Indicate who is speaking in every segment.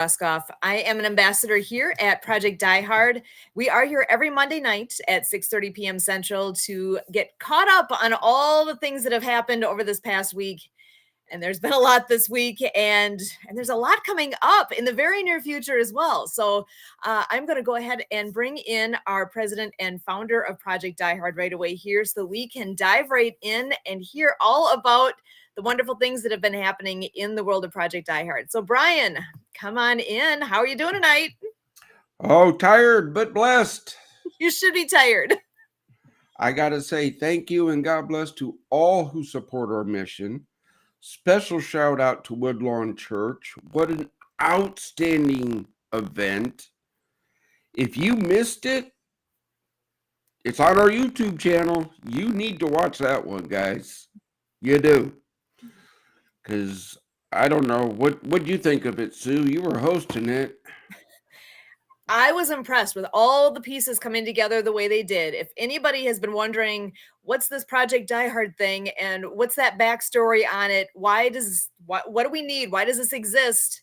Speaker 1: Ruskoff. I am an ambassador here at Project Die Hard. We are here every Monday night at 6:30 p.m. Central to get caught up on all the things that have happened over this past week. And there's been a lot this week, and there's a lot coming up in the very near future as well. So I'm going to go ahead and bring in our president and founder of Project Die Hard right away here so that we can dive right in and hear all about the wonderful things that have been happening in the world of Project Die Hard. So Brian, come on in. How are you doing tonight?
Speaker 2: Oh, tired but blessed.
Speaker 1: You should be tired.
Speaker 2: I got to say thank you and God bless to all who support our mission. Special shout out to Woodlawn Church. What an outstanding event. If you missed it, it's on our YouTube channel. You need to watch that one, guys. You do. Because I don't know. What do you think of it, Sue? You were hosting it.
Speaker 1: I was impressed with all the pieces coming together the way they did. If anybody has been wondering, what's this Project Die Hard thing and what's that backstory on it? What do we need? Why does this exist?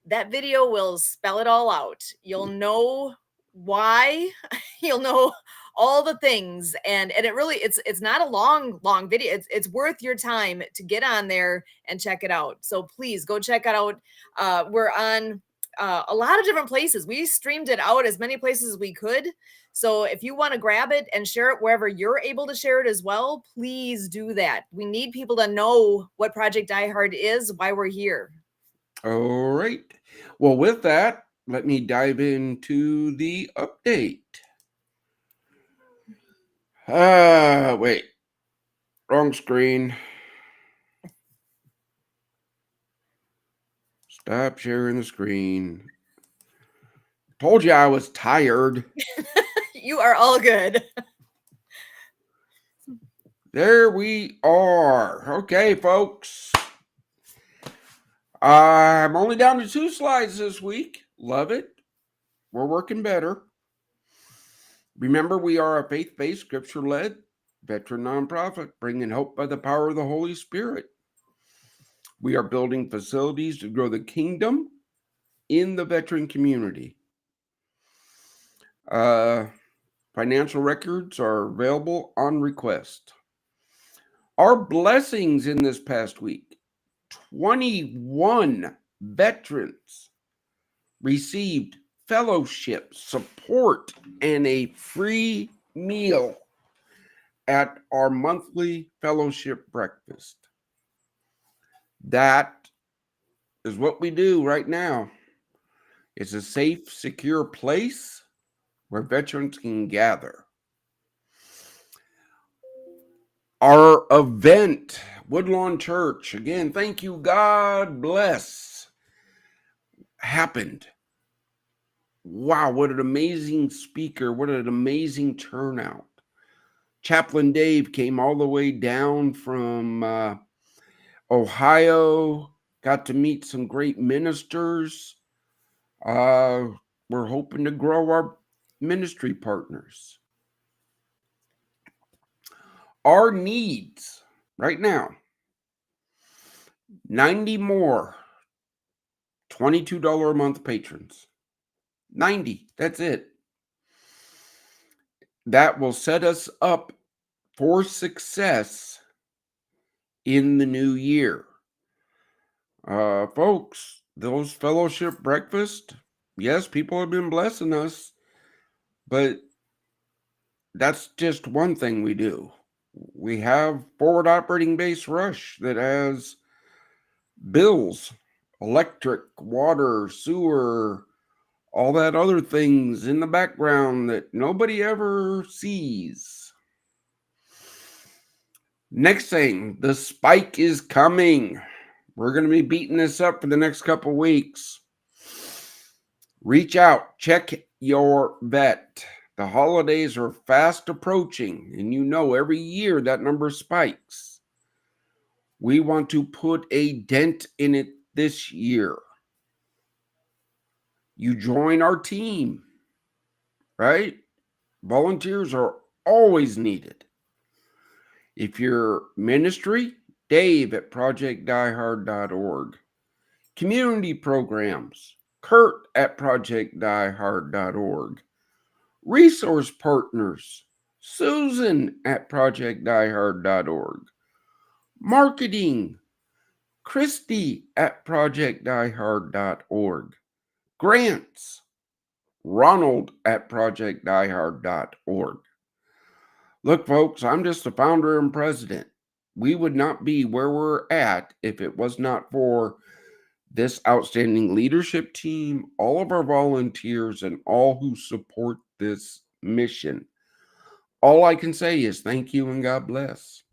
Speaker 1: That video will spell it all out. You'll know why. You'll know all the things. And it really, it's not a long video. It's worth your time to get on there and check it out. So please go check it out. We're on a lot of different places. We streamed it out as many places as we could. So if you want to grab it and share it wherever you're able to share it as well, please do that. We need people to know what Project Die Hard is, why we're here.
Speaker 2: All right. Well, with that, let me dive into the update. Wait. Wrong screen. Stop sharing the screen. Told you I was tired.
Speaker 1: You are all good.
Speaker 2: There we are. Okay, folks. I'm only down to 2 slides this week. Love it. We're working better. Remember, we are a faith-based, scripture-led veteran nonprofit, bringing hope by the power of the Holy Spirit. We are building facilities to grow the kingdom in the veteran community. Financial records are available on request. Our blessings in this past week: 21 veterans received fellowship support and a free meal at our monthly fellowship breakfast. That is what we do right now. It's a safe, secure place where veterans can gather. Our event, Woodlawn Church, again, thank you, God bless, happened. Wow, what an amazing speaker. What an amazing turnout. Chaplain Dave came all the way down from Ohio, got to meet some great ministers. We're hoping to grow our ministry partners. Our needs right now: 90 more $22 a month patrons. 90, that's it. That will set us up for success in the new year. Folks, those fellowship breakfasts, yes, people have been blessing us, but that's just one thing we do. We have forward operating base rush that has bills, electric, water, sewer, all that other things in the background that nobody ever sees. Next thing, the spike is coming. We're going to be beating this up for the next couple weeks. Reach out, check your vet. The holidays are fast approaching, and you know every year that number spikes. We want to put a dent in it this year. You join our team, right? Volunteers are always needed. If you're ministry, Dave at projectdiehard.org. Community programs, Kurt at projectdiehard.org. Resource partners, Susan at projectdiehard.org. Marketing, Christy at projectdiehard.org. Grants, Ronald at projectdiehard.org. Look, folks, I'm just the founder and president. We would not be where we're at if it was not for this outstanding leadership team, all of our volunteers, and all who support this mission. All I can say is thank you and God bless.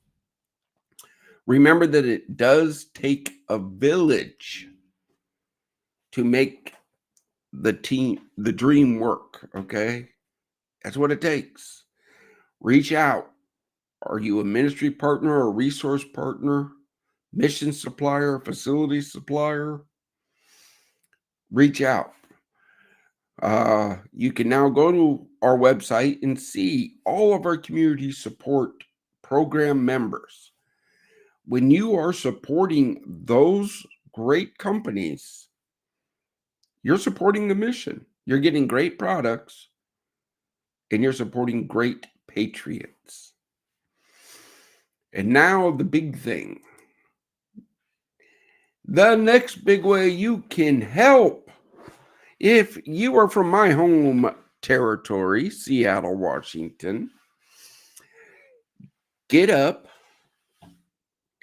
Speaker 2: Remember that it does take a village to make the dream work, okay? That's what it takes. Reach out. Are you a ministry partner, a resource partner, mission supplier, facility supplier? Reach out. You can now go to our website and see all of our community support program members. When you are supporting those great companies, you're supporting the mission. You're getting great products and you're supporting great patriots. And now the big thing. The next big way you can help. If you are from my home territory, Seattle, Washington, get up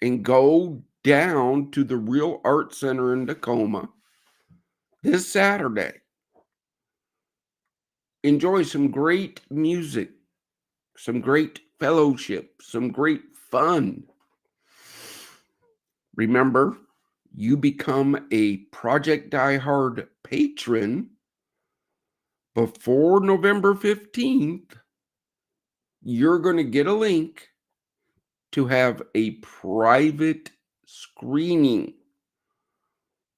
Speaker 2: and go down to the Real Art Center in Tacoma this Saturday. Enjoy some great music, some great fellowship, some great fun. Remember, you become a Project Die Hard patron before November 15th. You're going to get a link to have a private screening.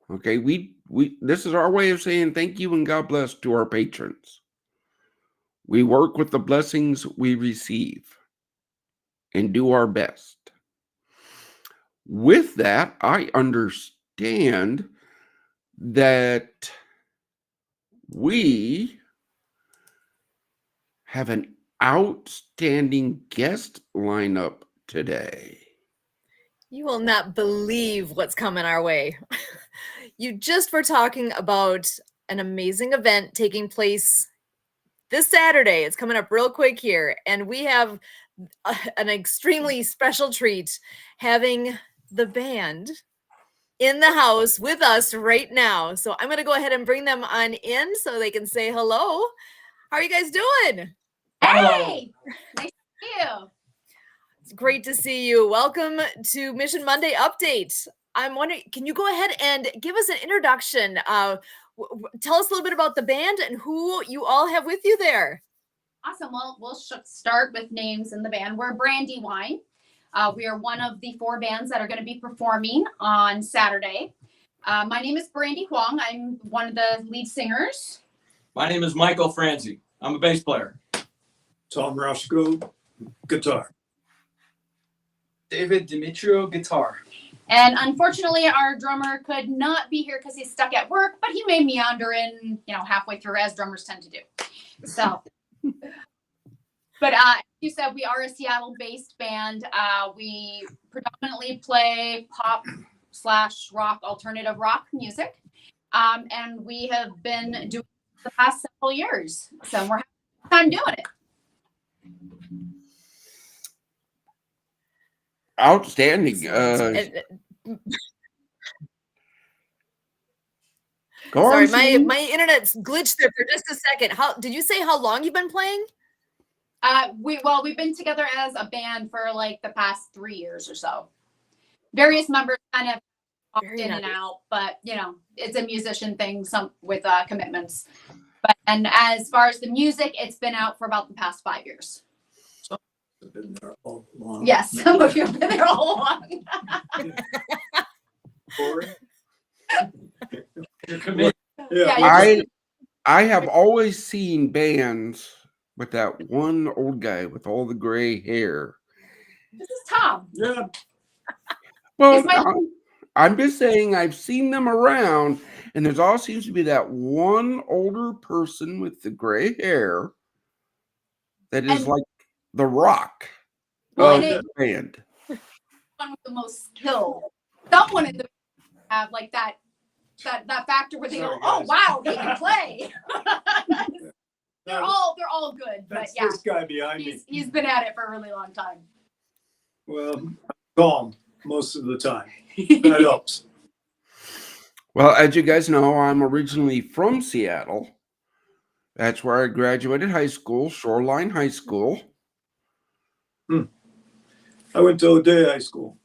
Speaker 2: Okay, we this is our way of saying thank you and God bless to our patrons. We work with the blessings we receive and do our best. With that, I understand that we have an outstanding guest lineup today.
Speaker 1: You will not believe what's coming our way. You just were talking about an amazing event taking place this Saturday. It's coming up real quick here. And we have an extremely special treat having the band in the house with us right now. So I'm going to go ahead and bring them on in so they can say hello. How are you guys doing?
Speaker 3: Hey! Nice to see you.
Speaker 1: It's great to see you. Welcome to Mission Monday Update. I'm wondering, can you go ahead and give us an introduction? Tell us a little bit about the band and who you all have with you there.
Speaker 3: Awesome. Well, we'll start with names in the band. We're Brandywine. We are one of the 4 bands that are going to be performing on Saturday. My name is Brandy Huang. I'm one of the lead singers.
Speaker 4: My name is Michael Franzi. I'm a bass player.
Speaker 5: Tom Roscoe, guitar.
Speaker 6: David Dimitrio, guitar.
Speaker 3: And unfortunately, our drummer could not be here because he's stuck at work, but he may meander in, halfway through, as drummers tend to do. So, but you said, we are a Seattle-based band. We predominantly play pop/rock, alternative rock music. And we have been doing it the past several years. So we're having fun doing it.
Speaker 2: Outstanding.
Speaker 1: Sorry, my internet's glitched there for just a second. How did you say how long you've been playing?
Speaker 3: We've been together as a band for like the past 3 years or so. Various members kind of popped in and out, but it's a musician thing, some with commitments. And as far as the music, it's been out for about the past 5 years.
Speaker 5: Been there all along.
Speaker 3: Yes, some of you have been there all along.
Speaker 4: You're committed.
Speaker 5: Yeah.
Speaker 2: I have always seen bands with that one old guy with all the gray hair.
Speaker 3: This is Tom.
Speaker 5: Yeah.
Speaker 2: Well, I'm just saying I've seen them around, and there's all seems to be that one older person with the gray hair that is
Speaker 3: And-
Speaker 2: like the rock
Speaker 3: Well,
Speaker 2: of
Speaker 3: and
Speaker 2: the
Speaker 3: it
Speaker 2: band.
Speaker 3: one with the most skill. Someone in the have like that factor where they
Speaker 5: Sorry,
Speaker 3: go, oh
Speaker 5: guys.
Speaker 3: wow, they can play. they're all good, but
Speaker 5: That's
Speaker 3: yeah,
Speaker 5: this guy behind me.
Speaker 3: he's been at it for a really long time.
Speaker 5: Well, I'm calm most of the time. That helps.
Speaker 2: Well, as you guys know, I'm originally from Seattle. That's where I graduated high school, Shoreline High School.
Speaker 5: I went to O'Day High School.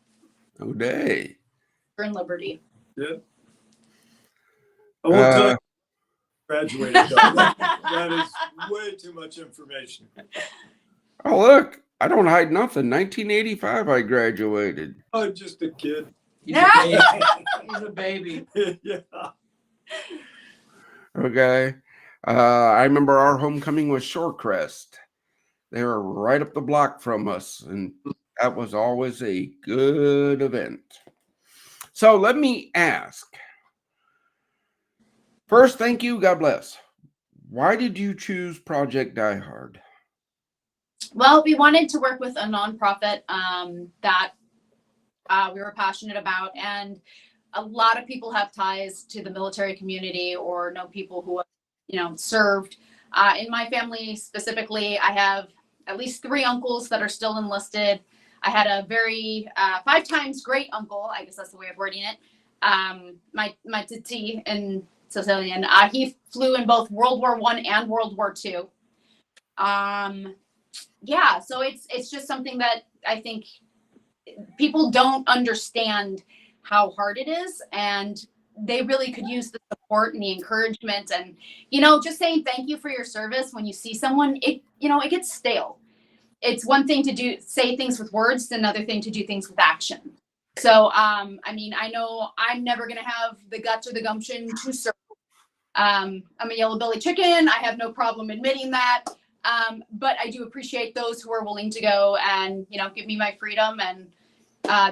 Speaker 2: O'Day.
Speaker 3: We're in Liberty.
Speaker 5: Yeah. I won't tell you
Speaker 2: Uh,
Speaker 5: graduated though. That is way too much information.
Speaker 2: oh, look, I don't hide nothing. 1985, I graduated.
Speaker 5: I'm just a kid.
Speaker 4: He's a baby. He's a baby.
Speaker 5: Yeah.
Speaker 2: Okay. I remember our homecoming was Shorecrest. They were right up the block from us, and that was always a good event. So let me ask. First, thank you. God bless. Why did you choose Project Die Hard?
Speaker 3: Well, we wanted to work with a nonprofit that we were passionate about, and a lot of people have ties to the military community or know people who have, served. In my family specifically, I have at least 3 uncles that are still enlisted. I had a very 5 times great uncle, I guess that's the way of wording it. My titi in Sicilian. He flew in both World War I and World War II. Yeah, so it's just something that I think people don't understand how hard it is, and they really could use the support and the encouragement, and just saying thank you for your service. When you see someone, it gets stale. It's one thing to say things with words, it's another thing to do things with action. So I know I'm never going to have the guts or the gumption to serve. I'm a yellow belly chicken. I have no problem admitting that. But I do appreciate those who are willing to go and, give me my freedom and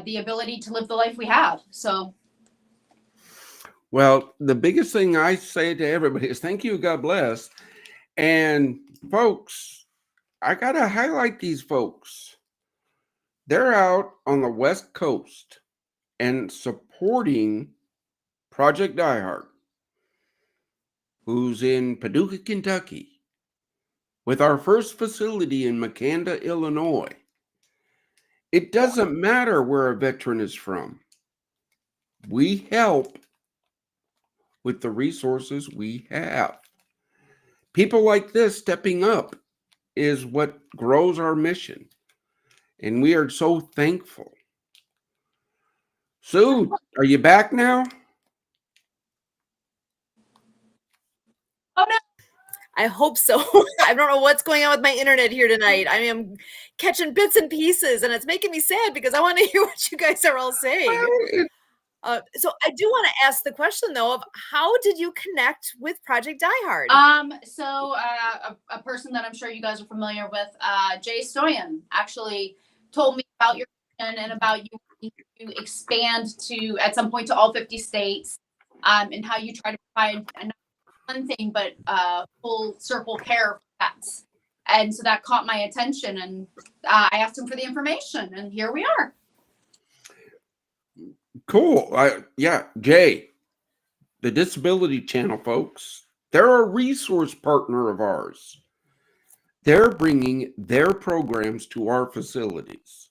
Speaker 3: the ability to live the life we have. So.
Speaker 2: Well, the biggest thing I say to everybody is thank you, God bless. And folks, I got to highlight these folks. They're out on the West Coast and supporting Project Die Hard, who's in Paducah, Kentucky, with our first facility in Makanda, Illinois. It doesn't matter where a veteran is from. We help with the resources we have. People like this stepping up is what grows our mission. And we are so thankful. Sue, are you back now?
Speaker 3: Oh no.
Speaker 1: I hope so. I don't know what's going on with my internet here tonight. I am catching bits and pieces, and it's making me sad because I want to hear what you guys are all saying. So I do want to ask the question though of how did you connect with Project Die Hard?
Speaker 3: So a person that I'm sure you guys are familiar with, Jay Stoyan, actually told me about your mission and about you to expand to at some point to all 50 states, and how you try to provide not one thing but full circle care for pets. And so that caught my attention, and I asked him for the information, and here we are.
Speaker 2: Cool. Jay, the Disability Channel, folks, they're a resource partner of ours. They're bringing their programs to our facilities.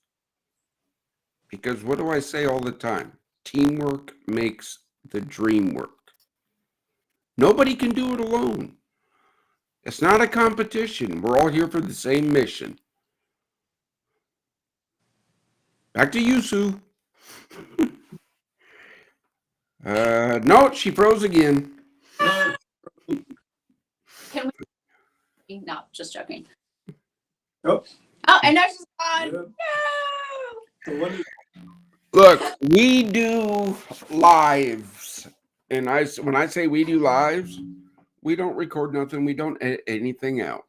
Speaker 2: Because what do I say all the time? Teamwork makes the dream work. Nobody can do it alone. It's not a competition. We're all here for the same mission. Back to you, Sue. No, she froze again.
Speaker 3: Can we? No, just joking.
Speaker 5: Oh.
Speaker 3: Oh, and now she's gone.
Speaker 5: Yeah.
Speaker 3: No.
Speaker 5: So what is-
Speaker 2: Look, we do lives. And when I say we do lives, we don't record nothing. We don't edit anything out.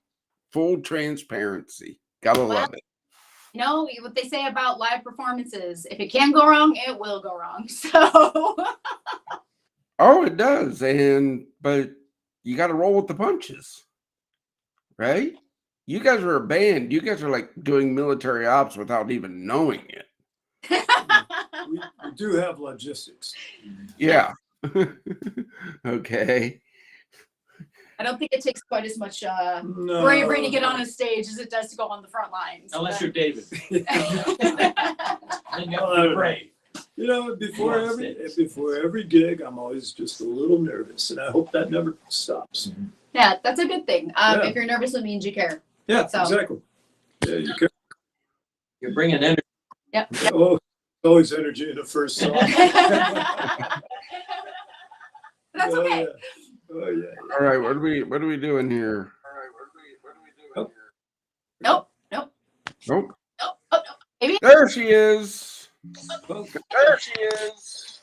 Speaker 2: Full transparency. Gotta love it.
Speaker 3: You know what they say about live performances: if it can go wrong, it will go wrong. So
Speaker 2: Oh, it does. But you got to roll with the punches, right? You guys are a band. You guys are like doing military ops without even knowing it.
Speaker 5: We do have logistics.
Speaker 2: Yeah. Okay.
Speaker 3: I don't think it takes quite as much
Speaker 5: No.
Speaker 3: bravery to get on a stage as it does to go on the front lines.
Speaker 4: Unless you're David. Then you have
Speaker 5: Well, I
Speaker 4: to
Speaker 5: don't
Speaker 4: be brave.
Speaker 5: You know, before every gig, I'm always just a little nervous, and I hope that never stops.
Speaker 3: Yeah, that's a good thing.
Speaker 5: Yeah.
Speaker 3: If you're nervous, it means you care.
Speaker 5: Yeah,
Speaker 3: So-
Speaker 5: exactly. Yeah, you can.
Speaker 4: You're bringing energy.
Speaker 3: Yep.
Speaker 5: Oh, always energy in the first song.
Speaker 3: That's
Speaker 5: Oh,
Speaker 3: okay.
Speaker 5: yeah. Oh yeah.
Speaker 2: All right. What are we doing here?
Speaker 3: Nope. Nope.
Speaker 2: Nope.
Speaker 3: Nope. Oh, no. Maybe
Speaker 2: There she is.
Speaker 5: Well,
Speaker 2: There she is.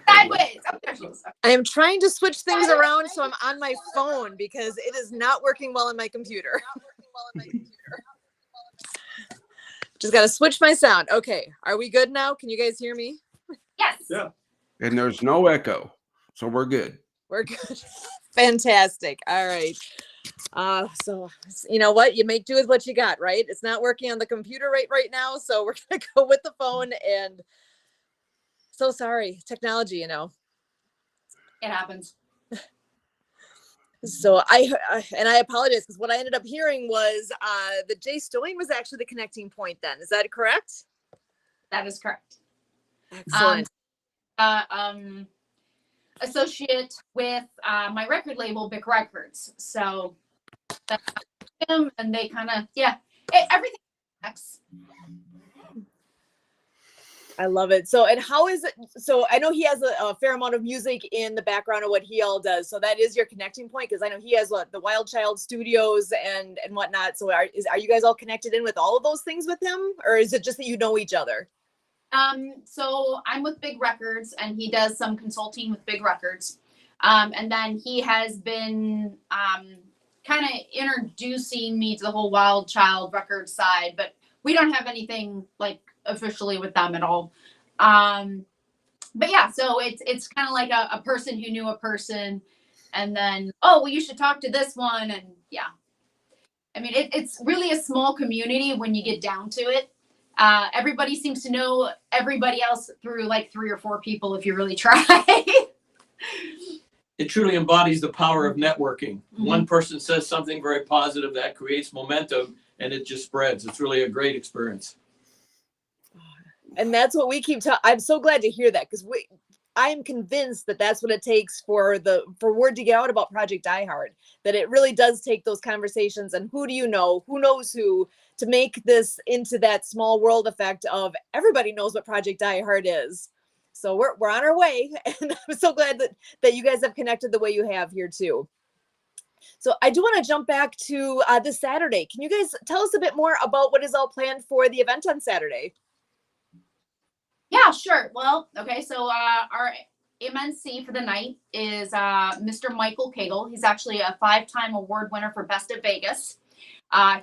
Speaker 3: sideways. Oh, there she is.
Speaker 1: I am trying to switch things around so I'm on my phone because it is not working well on my computer. Just got to switch my sound. Okay. Are we good now? Can you guys hear me?
Speaker 3: Yes.
Speaker 5: Yeah.
Speaker 2: And there's no echo, so we're good.
Speaker 1: We're good. Fantastic. All right. So you know what? You make do with what you got, right? It's not working on the computer right now, so we're gonna go with the phone. And so sorry, technology. You know.
Speaker 3: It happens.
Speaker 1: So I apologize because what I ended up hearing was that Jay Stowing was actually the connecting point. Then is that correct?
Speaker 3: That is correct.
Speaker 1: Excellent.
Speaker 3: Associate with my record label, Bic Records. So that's him, and they kind of everything connects.
Speaker 1: I love it. So, and how is it? So I know he has a fair amount of music in the background of what he all does. So that is your connecting point because I know he has the Wild Child Studios and whatnot. So are you guys all connected in with all of those things with him, or is it just that you know each other?
Speaker 3: So I'm with Big Records, and he does some consulting with Big Records. And then he has been kind of introducing me to the whole Wild Child Records side, but we don't have anything like officially with them at all. But yeah, so it's kind of like a person who knew a person, and then, oh, well, you should talk to this one. And yeah, I mean, it's really a small community when you get down to it. Everybody seems to know everybody else through like 3 or 4 people if you really try.
Speaker 4: It truly embodies the power of networking.
Speaker 3: Mm-hmm.
Speaker 4: One person says something very positive that creates momentum, and it just spreads. It's really a great experience.
Speaker 1: And that's what we keep I'm so glad to hear that because I am convinced that that's what it takes for word to get out about Project Die Hard, that it really does take those conversations and who do you know, who knows who, to make this into that small world effect of everybody knows what Project Die Hard is. So we're on our way, and I'm so glad that you guys have connected the way you have here too. So I do want to jump back to this Saturday. Can you guys tell us a bit more about what is all planned for the event on Saturday?
Speaker 3: Yeah, sure. Well, okay. So our MNC for the night is Mr. Michael Cagle. He's actually a 5-time award winner for Best of Vegas.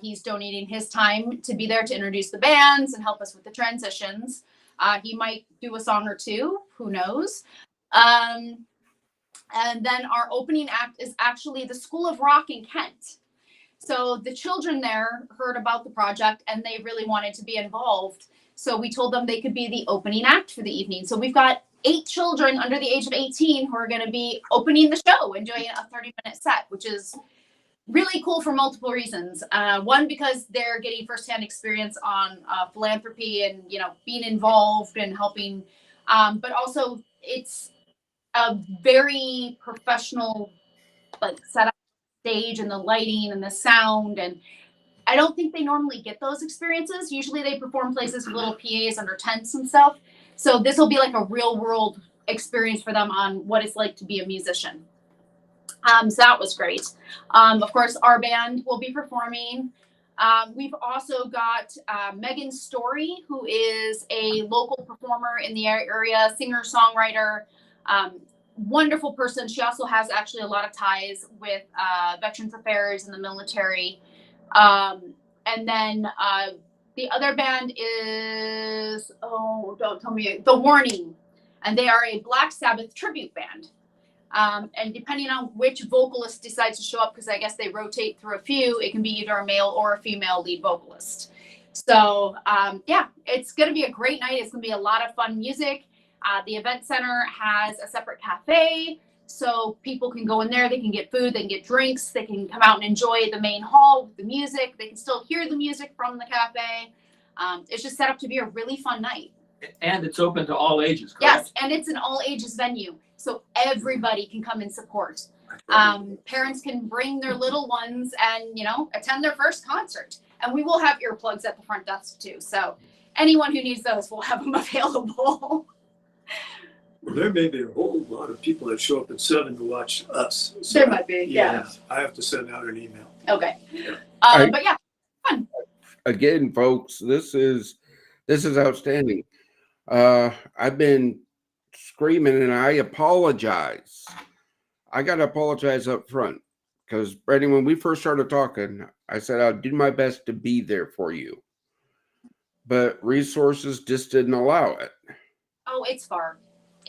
Speaker 3: He's donating his time to be there to introduce the bands and help us with the transitions. He might do a song or two, who knows. And then our opening act is actually the School of Rock in Kent. So the children there heard about the project and they really wanted to be involved. So we told them they could be the opening act for the evening. So we've got 8 children under the age of 18 who are going to be opening the show and doing a 30-minute set, which is really cool for multiple reasons. One, because they're getting firsthand experience on philanthropy and, you know, being involved and helping. But also it's a very professional like setup stage and the lighting and the sound, and I don't think they normally get those experiences. Usually they perform places with little PAs under tents and stuff. So this will be like a real world experience for them on what it's like to be a musician. So that was great. Of course, our band will be performing. We've also got Megan Story, who is a local performer in the area, singer, songwriter, wonderful person. She also has actually a lot of ties with Veterans Affairs and the military. And then The other band is, oh, don't tell me, The Warning. And they are a Black Sabbath tribute band. And depending on which vocalist decides to show up, because I guess they rotate through a few, it can be either a male or a female lead vocalist. So yeah, it's going to be a great night. It's going to be a lot of fun music. The event center has a separate cafe, so people can go in there. They can get food, they can get drinks, they can come out and enjoy the main hall with the music. They can still hear the music from the cafe. It's just set up to be a really fun night.
Speaker 4: And it's open to all ages, correct?
Speaker 3: Yes, and it's an all ages venue, so everybody can come and support. Parents can bring their little ones and, you know, attend their first concert. And we will have earplugs at the front desk too. So anyone who needs those, we'll have them available.
Speaker 5: Well, there may be a whole lot of people that show up at 7 to watch us. So,
Speaker 3: There might be, yeah.
Speaker 5: I have to send out an email.
Speaker 3: Okay.
Speaker 2: I-
Speaker 3: But yeah, fun.
Speaker 2: Again, folks, this is outstanding. I've been screaming, and I apologize. I got to apologize up front because, Brandon, when we first started talking, I said I'll do my best to be there for you, but resources just didn't allow it.
Speaker 3: Oh, it's far.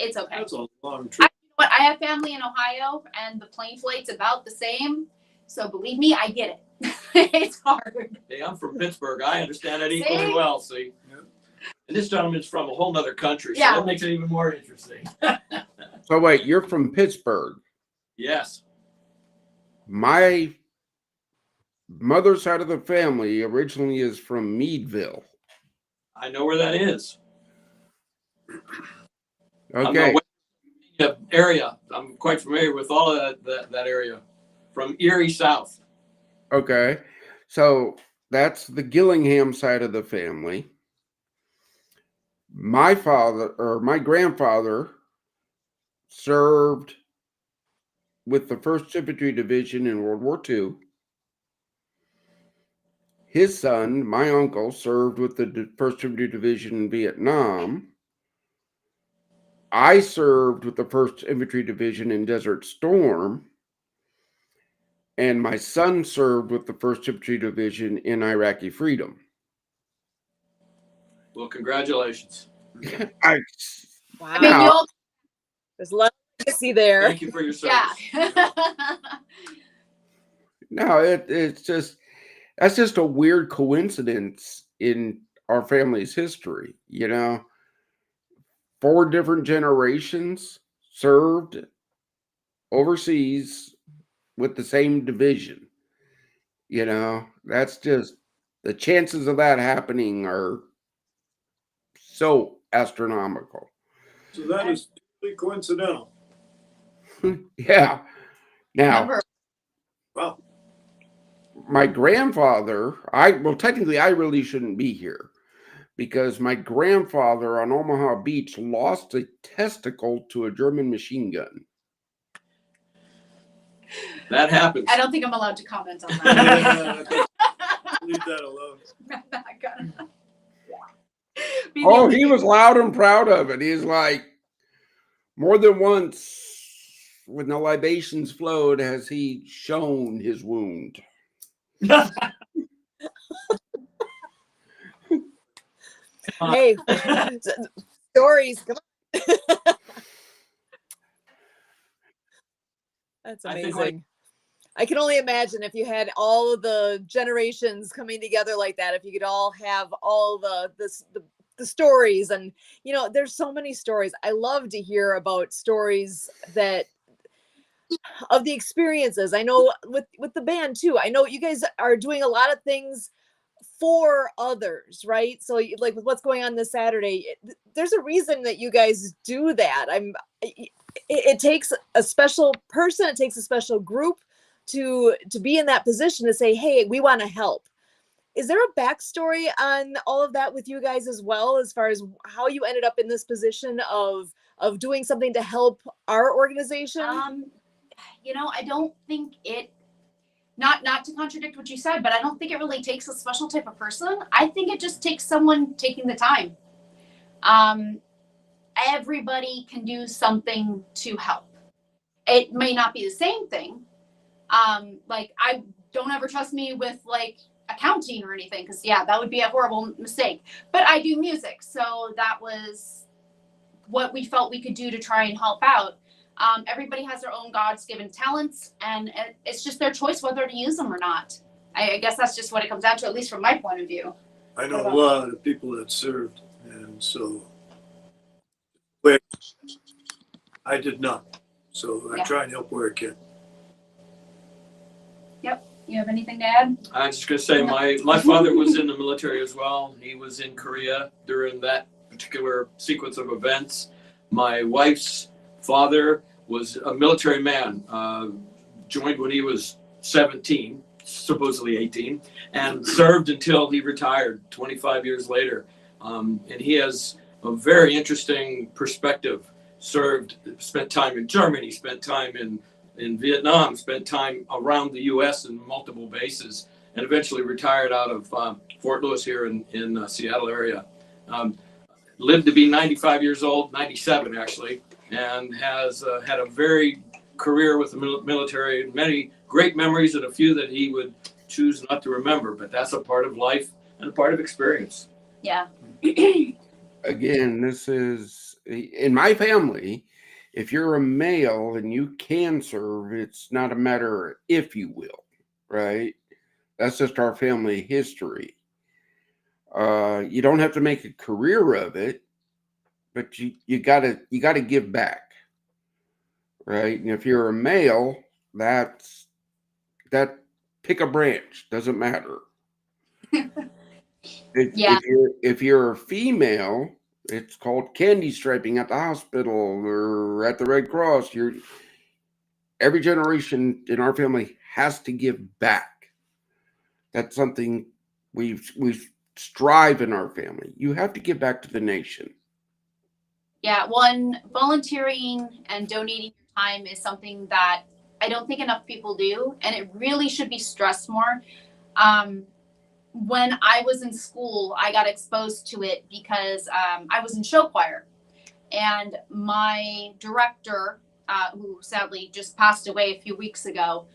Speaker 3: It's okay.
Speaker 5: That's a long trip.
Speaker 3: But I have family in Ohio, and the plane flight's about the same. So believe me, I get it. It's hard.
Speaker 4: Hey, I'm from Pittsburgh. I understand it
Speaker 3: See?
Speaker 4: equally well, see?
Speaker 5: Yep.
Speaker 4: And this gentleman's from a whole nother country, so
Speaker 3: Yeah.
Speaker 4: that makes it even more interesting.
Speaker 2: So wait, you're from Pittsburgh.
Speaker 4: Yes.
Speaker 2: My mother's side of the family originally is from Meadville.
Speaker 4: I know where that is. I'm
Speaker 2: Okay.
Speaker 4: the area. I'm quite familiar with all of that area. From Erie South.
Speaker 2: Okay. So that's the Gillingham side of the family. My grandfather served with the 1st Infantry Division in World War II. His son, my uncle, served with the 1st Infantry Division in Vietnam. I served with the 1st Infantry Division in Desert Storm. And my son served with the 1st Infantry Division in Iraqi Freedom.
Speaker 4: Well, congratulations.
Speaker 2: I
Speaker 1: Wow.
Speaker 3: I mean, you all,
Speaker 1: There's a lot of legacy there.
Speaker 4: Thank you for your service.
Speaker 3: yeah.
Speaker 2: No, it's just that's just a weird coincidence in our family's history. You know, 4 different generations served overseas with the same division. You know, that's just the chances of that happening are so astronomical.
Speaker 5: So that is purely coincidental.
Speaker 2: Yeah. Now,
Speaker 3: Remember,
Speaker 5: Wow.
Speaker 2: my grandfather, technically I really shouldn't be here because my grandfather on Omaha Beach lost a testicle to a German machine gun.
Speaker 4: That happens.
Speaker 3: I don't think I'm allowed to comment on that.
Speaker 5: Leave that alone.
Speaker 3: I'm not gonna. Be the
Speaker 2: Oh,
Speaker 3: only
Speaker 2: he was loud and proud of it. He's like, more than once, when the libations flowed, has he shown his wound.
Speaker 1: Hey, stories. Come on. That's
Speaker 4: I think,
Speaker 1: amazing. I can only imagine if you had all of the generations coming together like that, if you could all have all the stories. And, you know, there's so many stories. I love to hear about stories that of the experiences. I know with the band too. I know you guys are doing a lot of things for others, right? So like with what's going on this Saturday, there's a reason that you guys do that. It takes a special person, it takes a special group to be in that position to say, hey, we want to help. Is there a backstory on all of that with you guys as well, as far as how you ended up in this position of doing something to help our organization?
Speaker 3: You know, I don't think it, not to contradict what you said, but I don't think it really takes a special type of person. I think it just takes someone taking the time. Everybody can do something to help. It may not be the same thing. Like, I don't ever trust me with like accounting or anything, because yeah, that would be a horrible mistake. But I do music, so that was what we felt we could do to try and help out. Everybody has their own God's given talents, and it's just their choice whether to use them or not. I guess that's just what it comes down to, at least from my point of view.
Speaker 5: I know a lot of people that served, and so but I did not. So I
Speaker 3: Yeah.
Speaker 5: try and help where I can.
Speaker 3: You have anything to add?
Speaker 4: I'm just going to say my father was in the military as well. He was in Korea during that particular sequence of events. My wife's father was a military man, joined when he was 17, supposedly 18, and served until he retired 25 years later. And he has a very interesting perspective. Spent time in Germany, spent time in Vietnam, spent time around the U.S. in multiple bases, and eventually retired out of Fort Lewis here in Seattle area. Lived to be 95 years old, 97 actually, and has had a very career with the military, and many great memories, and a few that he would choose not to remember. But that's a part of life and a part of experience.
Speaker 3: Yeah.
Speaker 2: Again, this is in my family. If you're a male and you can serve, it's not a matter of if you will, right? That's just our family history. You don't have to make a career of it, but you gotta give back, right? And if you're a male, that pick a branch, doesn't matter.
Speaker 3: Yeah.
Speaker 2: If you're a female, it's called candy striping at the hospital or at the Red Cross. Every generation in our family has to give back. That's something we strive in our family. You have to give back to the nation.
Speaker 3: Yeah, volunteering and donating your time is something that I don't think enough people do, and it really should be stressed more. When I was in school, I got exposed to it because I was in show choir, and my director, who sadly just passed away a few weeks ago,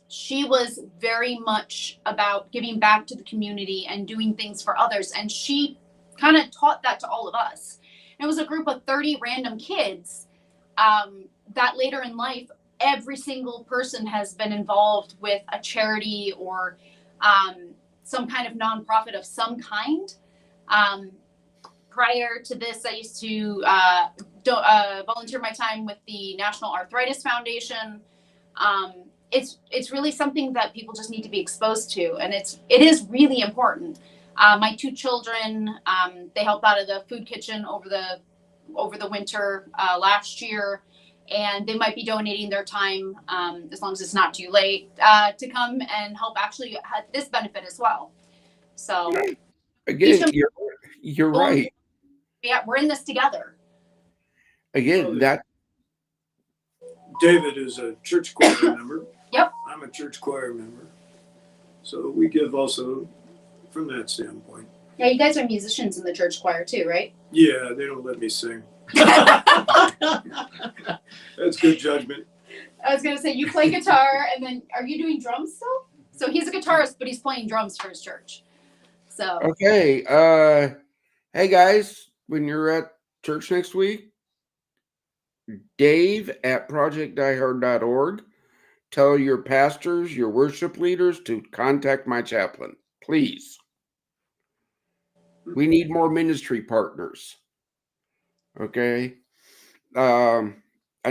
Speaker 3: she was very much about giving back to the community and doing things for others, and she kind of taught that to all of us. And it was a group of 30 random kids that later in life, every single person has been involved with a charity or some kind of nonprofit of some kind. Prior to this, I used to volunteer my time with the National Arthritis Foundation. It's really something that people just need to be exposed to, and it is really important. My two children, they helped out at the food kitchen over the winter last year, and they might be donating their time, as long as it's not too late, to come and help actually have this benefit as well. So
Speaker 2: again, you're right.
Speaker 3: Yeah, we're in this together.
Speaker 2: Again, that
Speaker 5: David is a church choir member.
Speaker 3: Yep.
Speaker 5: I'm a church choir member. So we give also from that standpoint.
Speaker 3: Yeah, you guys are musicians in the church choir too, right?
Speaker 5: Yeah, they don't let me sing. That's good judgment.
Speaker 3: I was gonna say you play guitar, and then are you doing drums still? So he's a guitarist, but he's playing drums for his church. So
Speaker 2: okay. Hey guys, when you're at church next week, Dave at projectdiehard.org. Tell your pastors, your worship leaders to contact my chaplain, please. We need more ministry partners. Okay. I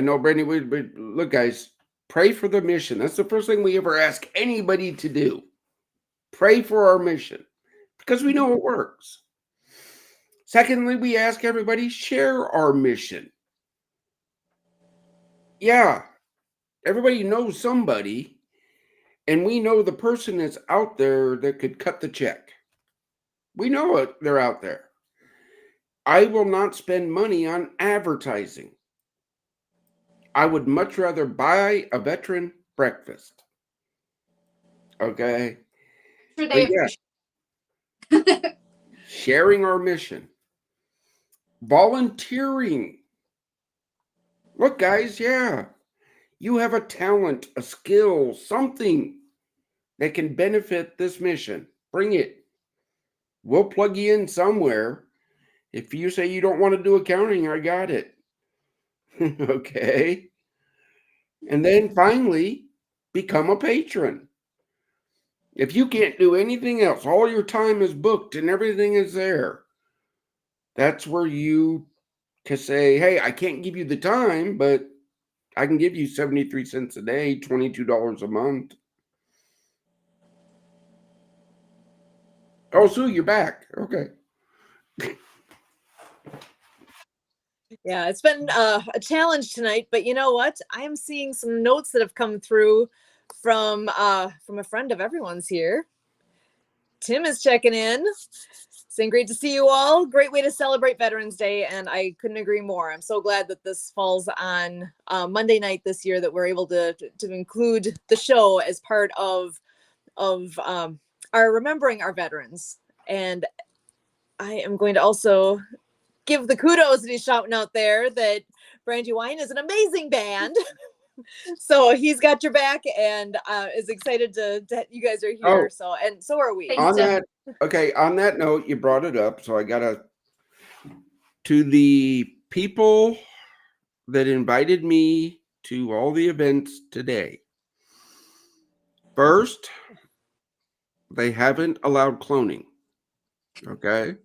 Speaker 2: know, Brandy, but look, guys, pray for the mission. That's the first thing we ever ask anybody to do. Pray for our mission because we know it works. Secondly, we ask everybody share our mission. Yeah, everybody knows somebody, and we know the person that's out there that could cut the check. We know it; they're out there. I will not spend money on advertising. I would much rather buy a veteran breakfast. Okay.
Speaker 3: sure they
Speaker 2: Yeah, sharing our mission. Volunteering. Look, guys, yeah. You have a talent, a skill, something that can benefit this mission, bring it. We'll plug you in somewhere. If you say you don't want to do accounting, I got it. Okay. And then finally, become a patron. If you can't do anything else, all your time is booked and everything is there, that's where you can say, hey, I can't give you the time, but I can give you 73 cents a day, $22 a month. Oh, Sue, you're back. Okay.
Speaker 1: Yeah, it's been a challenge tonight, but you know what? I am seeing some notes that have come through from a friend of everyone's here. Tim is checking in, saying great to see you all. Great way to celebrate Veterans Day, and I couldn't agree more. I'm so glad that this falls on Monday night this year, that we're able to include the show as part of our remembering our veterans. And I am going to also give the kudos that he's shouting out there that Brandywine is an amazing band. So he's got your back and is excited that you guys are here. So, and so are we.
Speaker 3: Thanks, Tim.
Speaker 2: On that note, you brought it up. So I got to the people that invited me to all the events today. First, they haven't allowed cloning. Okay.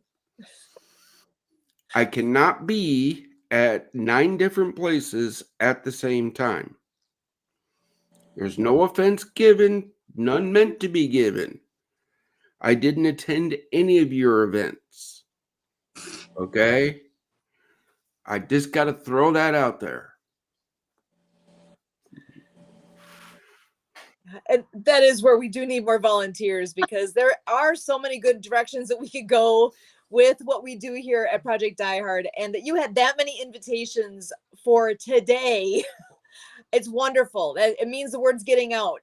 Speaker 2: I cannot be at 9 different places at the same time. There's no offense given, none meant to be given. I didn't attend any of your events. Okay? I just got to throw that out there.
Speaker 1: And that is where we do need more volunteers, because there are so many good directions that we could go with what we do here at Project Die Hard, and that you had that many invitations for today. It's wonderful. It means the word's getting out,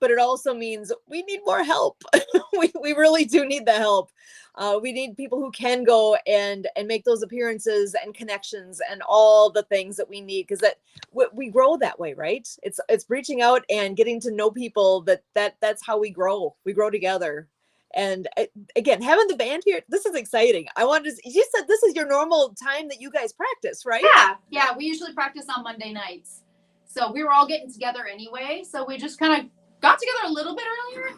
Speaker 1: but it also means we need more help. we really do need the help. We need people who can go and make those appearances and connections and all the things that we need, because that we grow that way, right? It's reaching out and getting to know people. That's how we grow. We grow together. And again, having the band here, this is exciting. You said this is your normal time that you guys practice, right?
Speaker 3: Yeah. We usually practice on Monday nights. So we were all getting together anyway. So we just kind of got together a little bit earlier.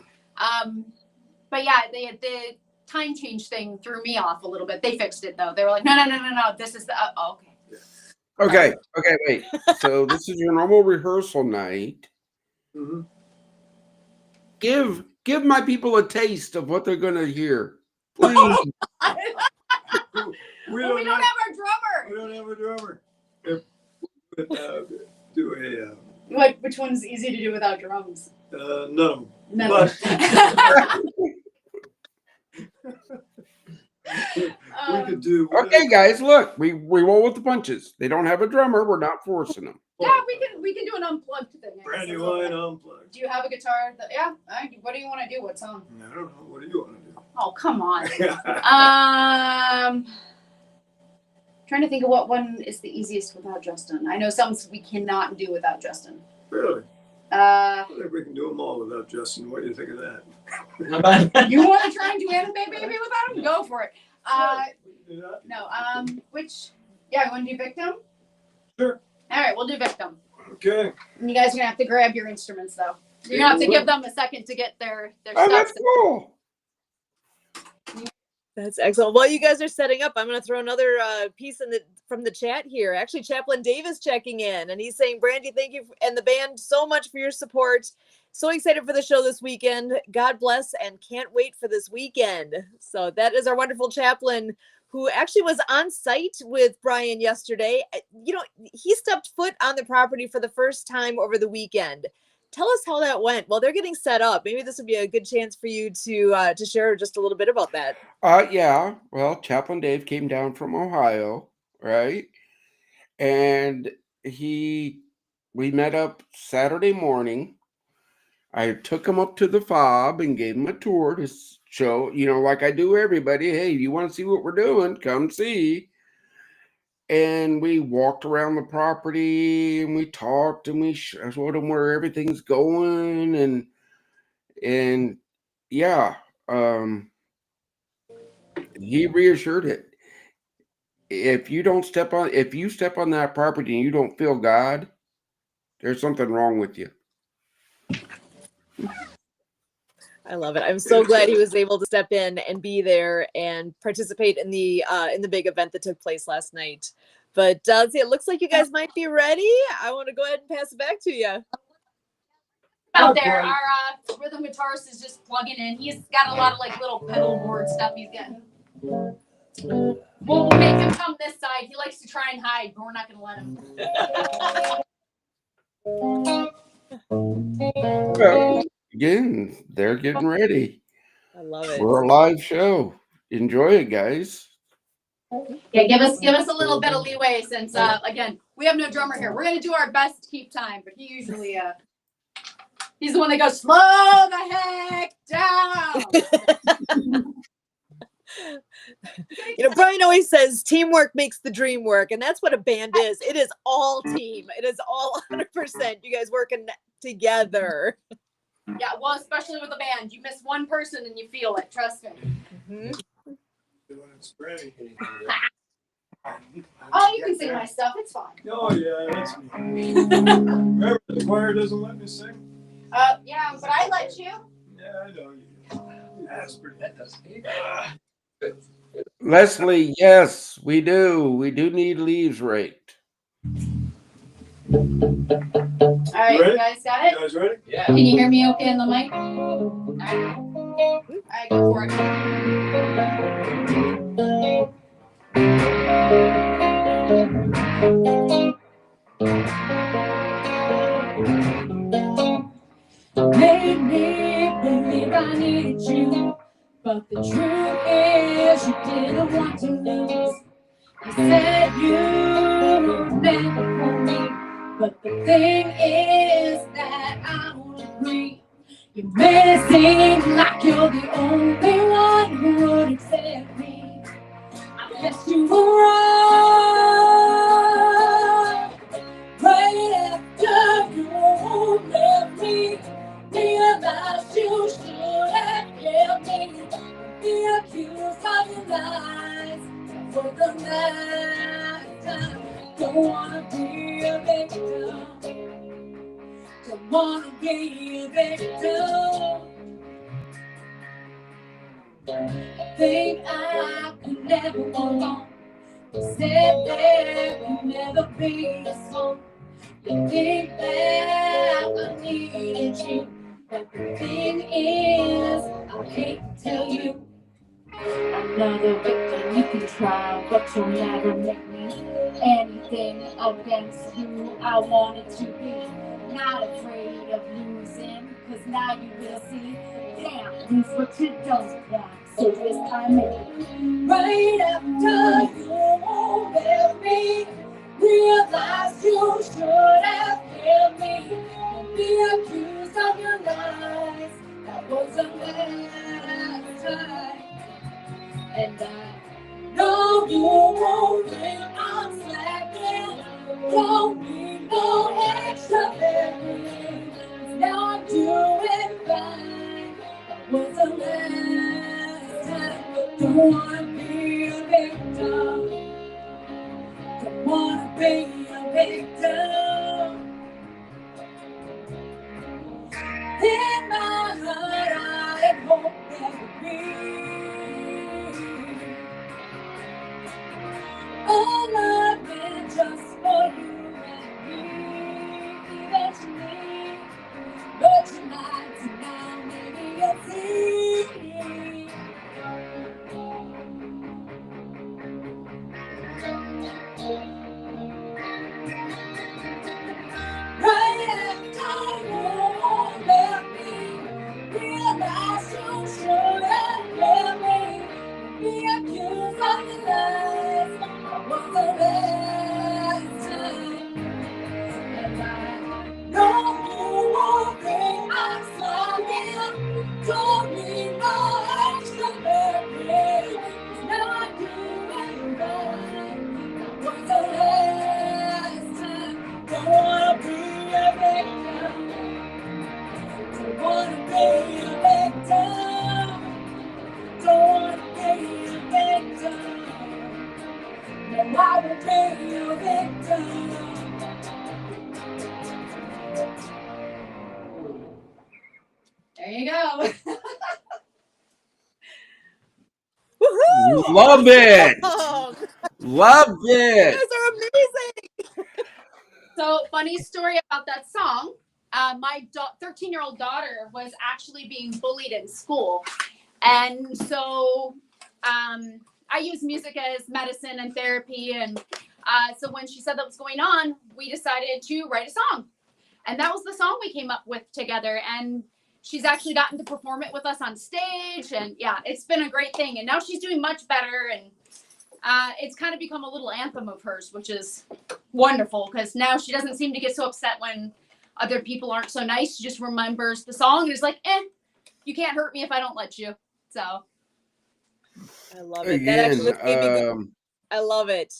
Speaker 3: But yeah, the time change thing threw me off a little bit. They fixed it though. They were like, no. This is the, okay.
Speaker 2: Okay, wait. So this is your normal rehearsal night.
Speaker 5: Mm-hmm.
Speaker 2: Give my people a taste of what they're going to hear. Please.
Speaker 5: We don't have our drummer. We don't have a drummer.
Speaker 3: Which one's easy to do without drums?
Speaker 5: None of them.
Speaker 3: None of them.
Speaker 5: We could do.
Speaker 2: Okay, guys, look, we roll with the punches. They don't have a drummer. We're not forcing them.
Speaker 3: Yeah, we can do an unplugged thing.
Speaker 5: Brandywine unplugged.
Speaker 3: Do you have a guitar? What do you want to do? What song?
Speaker 5: I don't know. What do you want to do?
Speaker 3: Oh, come on. Trying to think of what one is the easiest without Justin. I know some we cannot do without Justin.
Speaker 5: Really?
Speaker 3: I
Speaker 5: think we can do them all without Justin. What do you think of that?
Speaker 3: You want to try and do Anime Baby without him? Go for it. No. You want to do Victim?
Speaker 5: Sure.
Speaker 3: All right, we'll do Victim.
Speaker 5: Okay.
Speaker 3: And you guys are gonna have to grab your instruments though. You're gonna have to give them a second to get their
Speaker 2: Oh,
Speaker 3: stuff.
Speaker 2: that's cool.
Speaker 1: That's excellent. While you guys are setting up, I'm going to throw another piece from the chat here. Actually, Chaplain Dave is checking in, and he's saying, Brandy, thank you and the band so much for your support. So excited for the show this weekend. God bless, and can't wait for this weekend. So that is our wonderful chaplain, who actually was on site with Brian yesterday. He stepped foot on the property for the first time over the weekend. Tell us how that went. Well, they're getting set up. Maybe this would be a good chance for you to share just a little bit about that.
Speaker 2: Yeah. Well, Chaplain Dave came down from Ohio, right? And we met up Saturday morning. I took him up to the fob and gave him a tour to show, like I do everybody. Hey, you want to see what we're doing? Come see. And we walked around the property and we talked and we showed him where everything's going. And And yeah, he reassured it. If you step on that property and you don't feel God, there's something wrong with you.
Speaker 1: I love it. I'm so glad he was able to step in and be there and participate in the big event that took place last night. But it looks like you guys might be ready. I want to go ahead and pass it back to you.
Speaker 3: Out there, our rhythm guitarist is just plugging in. He's got a lot of like little pedal board stuff he's getting. We'll make him come this side. He likes to try and hide, but we're not going to let him.
Speaker 2: Well, again, they're getting ready.
Speaker 1: I love it.
Speaker 2: We're a live show. Enjoy it, guys.
Speaker 3: Yeah, give us a little bit of leeway since again, we have no drummer here. We're gonna do our best to keep time, but he usually he's the one that goes, slow the heck down.
Speaker 1: Brian always says teamwork makes the dream work, and that's what a band is. It is all team. It is all 100%. You guys working together.
Speaker 3: Yeah, well, especially with a band, you miss one person and you feel it. Trust me.
Speaker 1: Mm-hmm.
Speaker 3: Oh, you can sing my stuff. It's fine.
Speaker 5: Oh yeah, that's me. Remember, the choir doesn't let me sing.
Speaker 3: Yeah, but I let you.
Speaker 5: Yeah, I know you. That's pretty.
Speaker 2: Leslie, yes, we do. We do need leaves raked.
Speaker 3: All right, you guys got it?
Speaker 5: You guys ready?
Speaker 4: Yeah.
Speaker 3: Can you hear me okay in the mic? All right, go for it. Made me believe I needed you, but the truth is you didn't want to lose. You said you were meant for me, but the thing is that I don't agree. You made it seem like you're the only one who would accept me. I guess you were wrong. Right after you left me, realized you should have kept me. Be accused of your lies for the last time. Don't wanna be a victim. Don't wanna be a victim. Think I could never go on. Said there could never be a song. You think that I needed you, but the thing is, I hate to tell you. Another victim you can try, but you'll never make me anything against who I wanted to be. Not afraid of losing, cause now you will see. Damn, lose what you don't want, so this time maybe. Right after you left me, realized you should have killed me. Don't be accused of your lies, that was the last time. And I know you won't think I'm slacking. Don't need no extra therapy. Now I'm doing fine. That was the last time. Don't wanna be a victim. Don't wanna be a victim. In my heart, I hope that would be all I've been just for you and me, eventually. But tonight, maybe you'll see. Right after you left me, realized you should have left me. Be accused of the lies, was the last time. And I know you won't think I'm sorry. Don't need no extra therapy. Now I'm doing fine. That was the last time. Don't wanna be a victim. Don't wanna be a There you go.
Speaker 1: Woohoo!
Speaker 2: Love it.
Speaker 1: Awesome!
Speaker 2: Love
Speaker 1: You
Speaker 2: it.
Speaker 1: guys are amazing.
Speaker 3: So, funny story about that song. My 13-year-old daughter was actually being bullied in school. And so I use music as medicine and therapy. And so when she said that was going on, we decided to write a song. And that was the song we came up with together. And she's actually gotten to perform it with us on stage. And yeah, it's been a great thing. And now she's doing much better. And it's kind of become a little anthem of hers, which is wonderful because now she doesn't seem to get so upset when other people aren't so nice. She just remembers the song and is like, you can't hurt me if I don't let you. So
Speaker 1: I love it. That actually
Speaker 2: Again,
Speaker 1: made me go. I love it.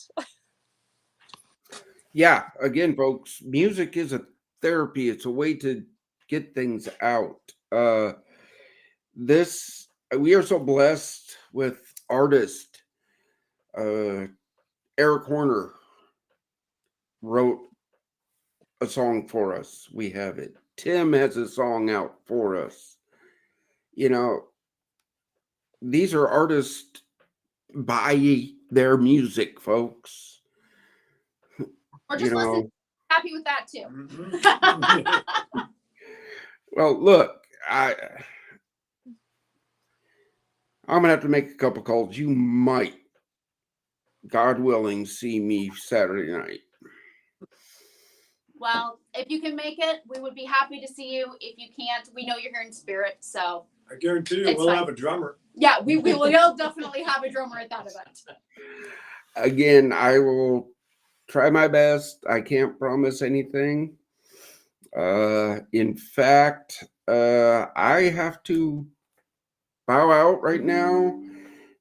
Speaker 2: yeah, again, folks, music is a therapy. It's a way to get things out. We are so blessed with artists. Eric Horner wrote a song for us. We have it. Tim has a song out for us. You know, these are artists. Buy their music, folks.
Speaker 3: or just
Speaker 2: You know,
Speaker 3: listen. Happy with that too.
Speaker 5: Mhm.
Speaker 2: well, look, I'm gonna have to make a couple calls. You might, God willing, see me Saturday night.
Speaker 3: Well, if you can make it, we would be happy to see you. If you can't, we know you're here in spirit. So
Speaker 5: I guarantee you
Speaker 3: It's
Speaker 5: we'll
Speaker 3: fine.
Speaker 5: have a drummer.
Speaker 3: yeah, we will definitely have a drummer at that event.
Speaker 2: Again, I will try my best. I can't promise anything. In fact, I have to bow out right now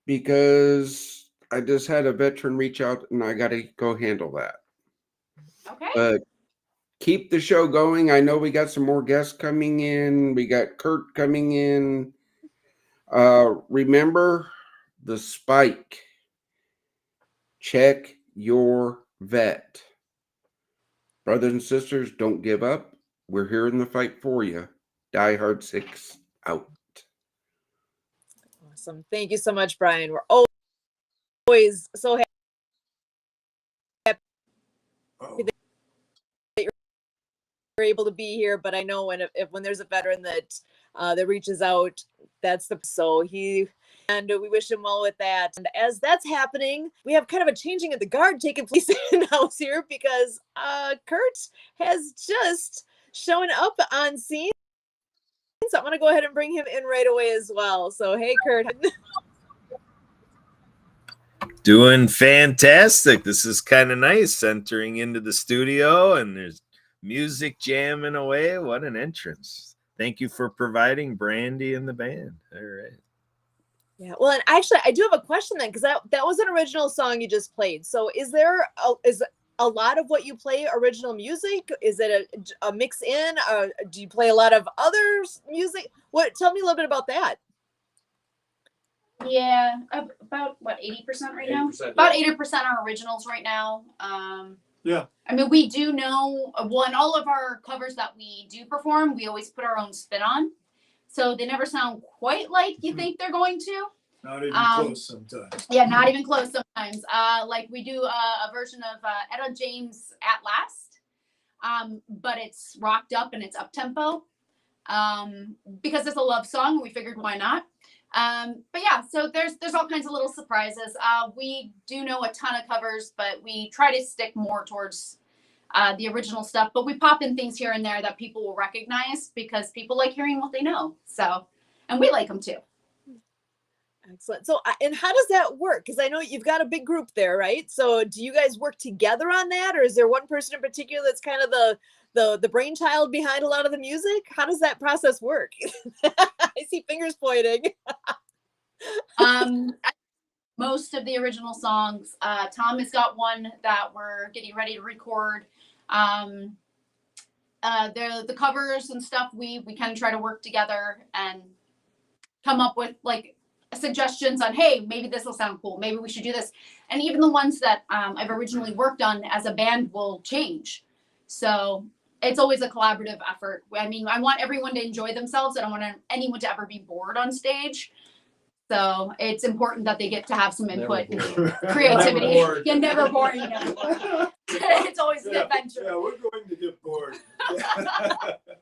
Speaker 2: because I just had a veteran reach out and I got to go handle that.
Speaker 3: Okay.
Speaker 2: But keep the show going. I know we got some more guests coming in. We got Kurt coming in. Remember the spike. Check your vet. Brothers and sisters, don't give up. We're here in the fight for you. Die Hard 6 out.
Speaker 1: Awesome. Thank you so much, Brian. We're always so happy
Speaker 5: Uh-oh.
Speaker 1: you're able to be here. But I know when there's a veteran that reaches out, and we wish him well with that. And as that's happening, we have kind of a changing of the guard taking place in house here because Kurt has just shown up on scene. So I'm going to go ahead and bring him in right away as well. So, hey, Kurt.
Speaker 6: Doing fantastic. This is kind of nice entering into the studio and there's music jamming away. What an entrance. Thank you for providing Brandy and the band. All right.
Speaker 1: Yeah, well, and actually, I do have a question then, because that was an original song you just played. So, is a lot of what you play original music? Is it a mix in? Do you play a lot of other music? Tell me a little bit about that.
Speaker 3: Yeah, about what 80% right now.
Speaker 4: 80%,
Speaker 3: About
Speaker 4: yeah.
Speaker 3: 80% are originals right now.
Speaker 5: Yeah.
Speaker 3: I mean, we do know in all of our covers that we do perform, we always put our own spin on, so they never sound quite like you think they're going to.
Speaker 5: Not even close sometimes.
Speaker 3: Yeah, not even close sometimes. Like we do a version of Etta James At Last, but it's rocked up and it's up tempo because it's a love song. And we figured why not. But yeah, so there's all kinds of little surprises. We do know a ton of covers, but we try to stick more towards the original stuff. But we pop in things here and there that people will recognize because people like hearing what they know. So, and we like them too.
Speaker 1: Excellent. So, and how does that work? Because I know you've got a big group there, right? So, do you guys work together on that, or is there one person in particular that's kind of the brainchild behind a lot of the music? How does that process work? I see fingers pointing.
Speaker 3: Most of the original songs, Tom has got one that we're getting ready to record. The covers and stuff, we kind of try to work together and come up with like suggestions on, hey, maybe this will sound cool, maybe we should do this. And even the ones that I've originally worked on as a band will change. So it's always a collaborative effort. I mean, I want everyone to enjoy themselves. I don't want anyone to ever be bored on stage. So it's important that they get to have some input and creativity.
Speaker 4: Never bored.
Speaker 3: You're never bored. You never bored. It's always an adventure.
Speaker 5: Yeah, we're going to get bored.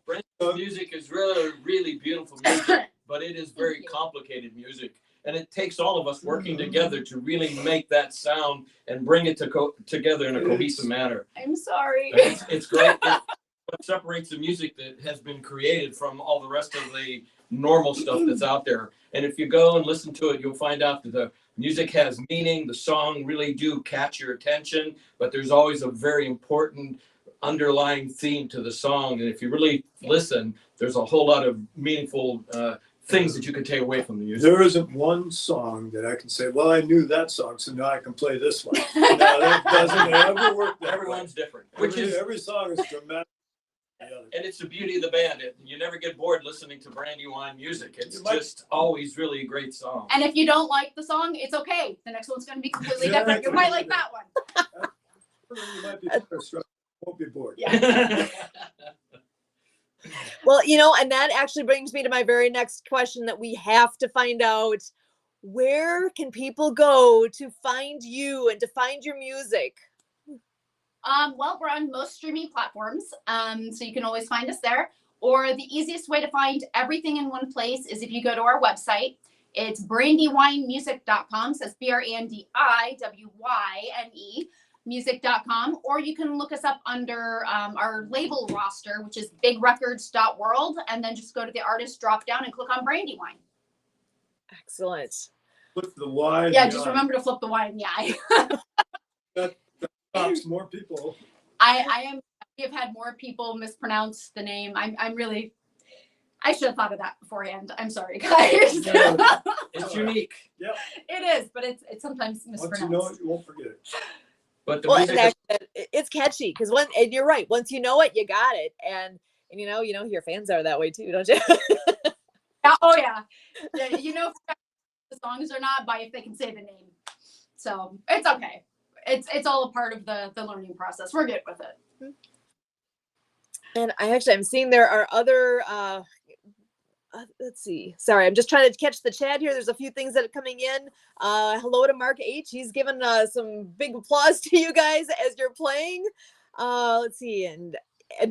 Speaker 4: Brandon's music is really, really beautiful music, but it is very complicated music. And it takes all of us working together to really make that sound and bring it together in a cohesive manner.
Speaker 3: I'm sorry.
Speaker 4: It's great. What separates the music that has been created from all the rest of the normal stuff that's out there. And if you go and listen to it, you'll find out that the music has meaning. The song really do catch your attention, but there's always a very important underlying theme to the song. And if you really listen, there's a whole lot of meaningful things that you can take away from the music.
Speaker 5: There isn't one song that I can say, well, I knew that song, so now I can play this one. No, that doesn't ever work. That
Speaker 4: Everyone's
Speaker 5: way.
Speaker 4: different, which is
Speaker 5: Every song is dramatic.
Speaker 4: and it's the beauty of the band. You never get bored listening to Brandywine music. It's
Speaker 5: You might-
Speaker 4: just always really a great song.
Speaker 3: And if you don't like the song, it's okay. The next one's going to be completely
Speaker 5: Yeah,
Speaker 3: different. You might like that one.
Speaker 5: You might be frustrated. Won't be bored.
Speaker 3: Yeah.
Speaker 1: Well, and that actually brings me to my very next question that we have to find out. Where can people go to find you and to find your music?
Speaker 3: Well, we're on most streaming platforms, so you can always find us there. Or the easiest way to find everything in one place is if you go to our website. It's brandywinemusic.com. So it's BRANDIWYNE music.com. Or you can look us up under our label roster, which is bigrecords.world, and then just go to the artist drop down and click on Brandywine.
Speaker 1: Excellent.
Speaker 5: Flip the Y.
Speaker 3: Yeah, just remember to flip the Y in the eye.
Speaker 5: That stops more people.
Speaker 3: We have had more people mispronounce the name. I'm really, I should have thought of that beforehand. I'm sorry, guys.
Speaker 5: Yeah.
Speaker 4: It's unique.
Speaker 3: It is, but it's sometimes
Speaker 5: Once
Speaker 3: mispronounced.
Speaker 5: you know it, you won't forget it.
Speaker 4: But the
Speaker 1: Well,
Speaker 4: music
Speaker 1: and
Speaker 4: is
Speaker 1: it's catchy because and you're right. Once you know it, you got it. And your fans are that way too, don't you?
Speaker 3: Oh yeah. You know if the songs or not by if they can say the name. So it's okay. It's all a part of the learning process. We're good with it.
Speaker 1: And I'm seeing there are other let's see. Sorry, I'm just trying to catch the chat here. There's a few things that are coming in. Hello to Mark H. He's given some big applause to you guys as you're playing. Let's see, and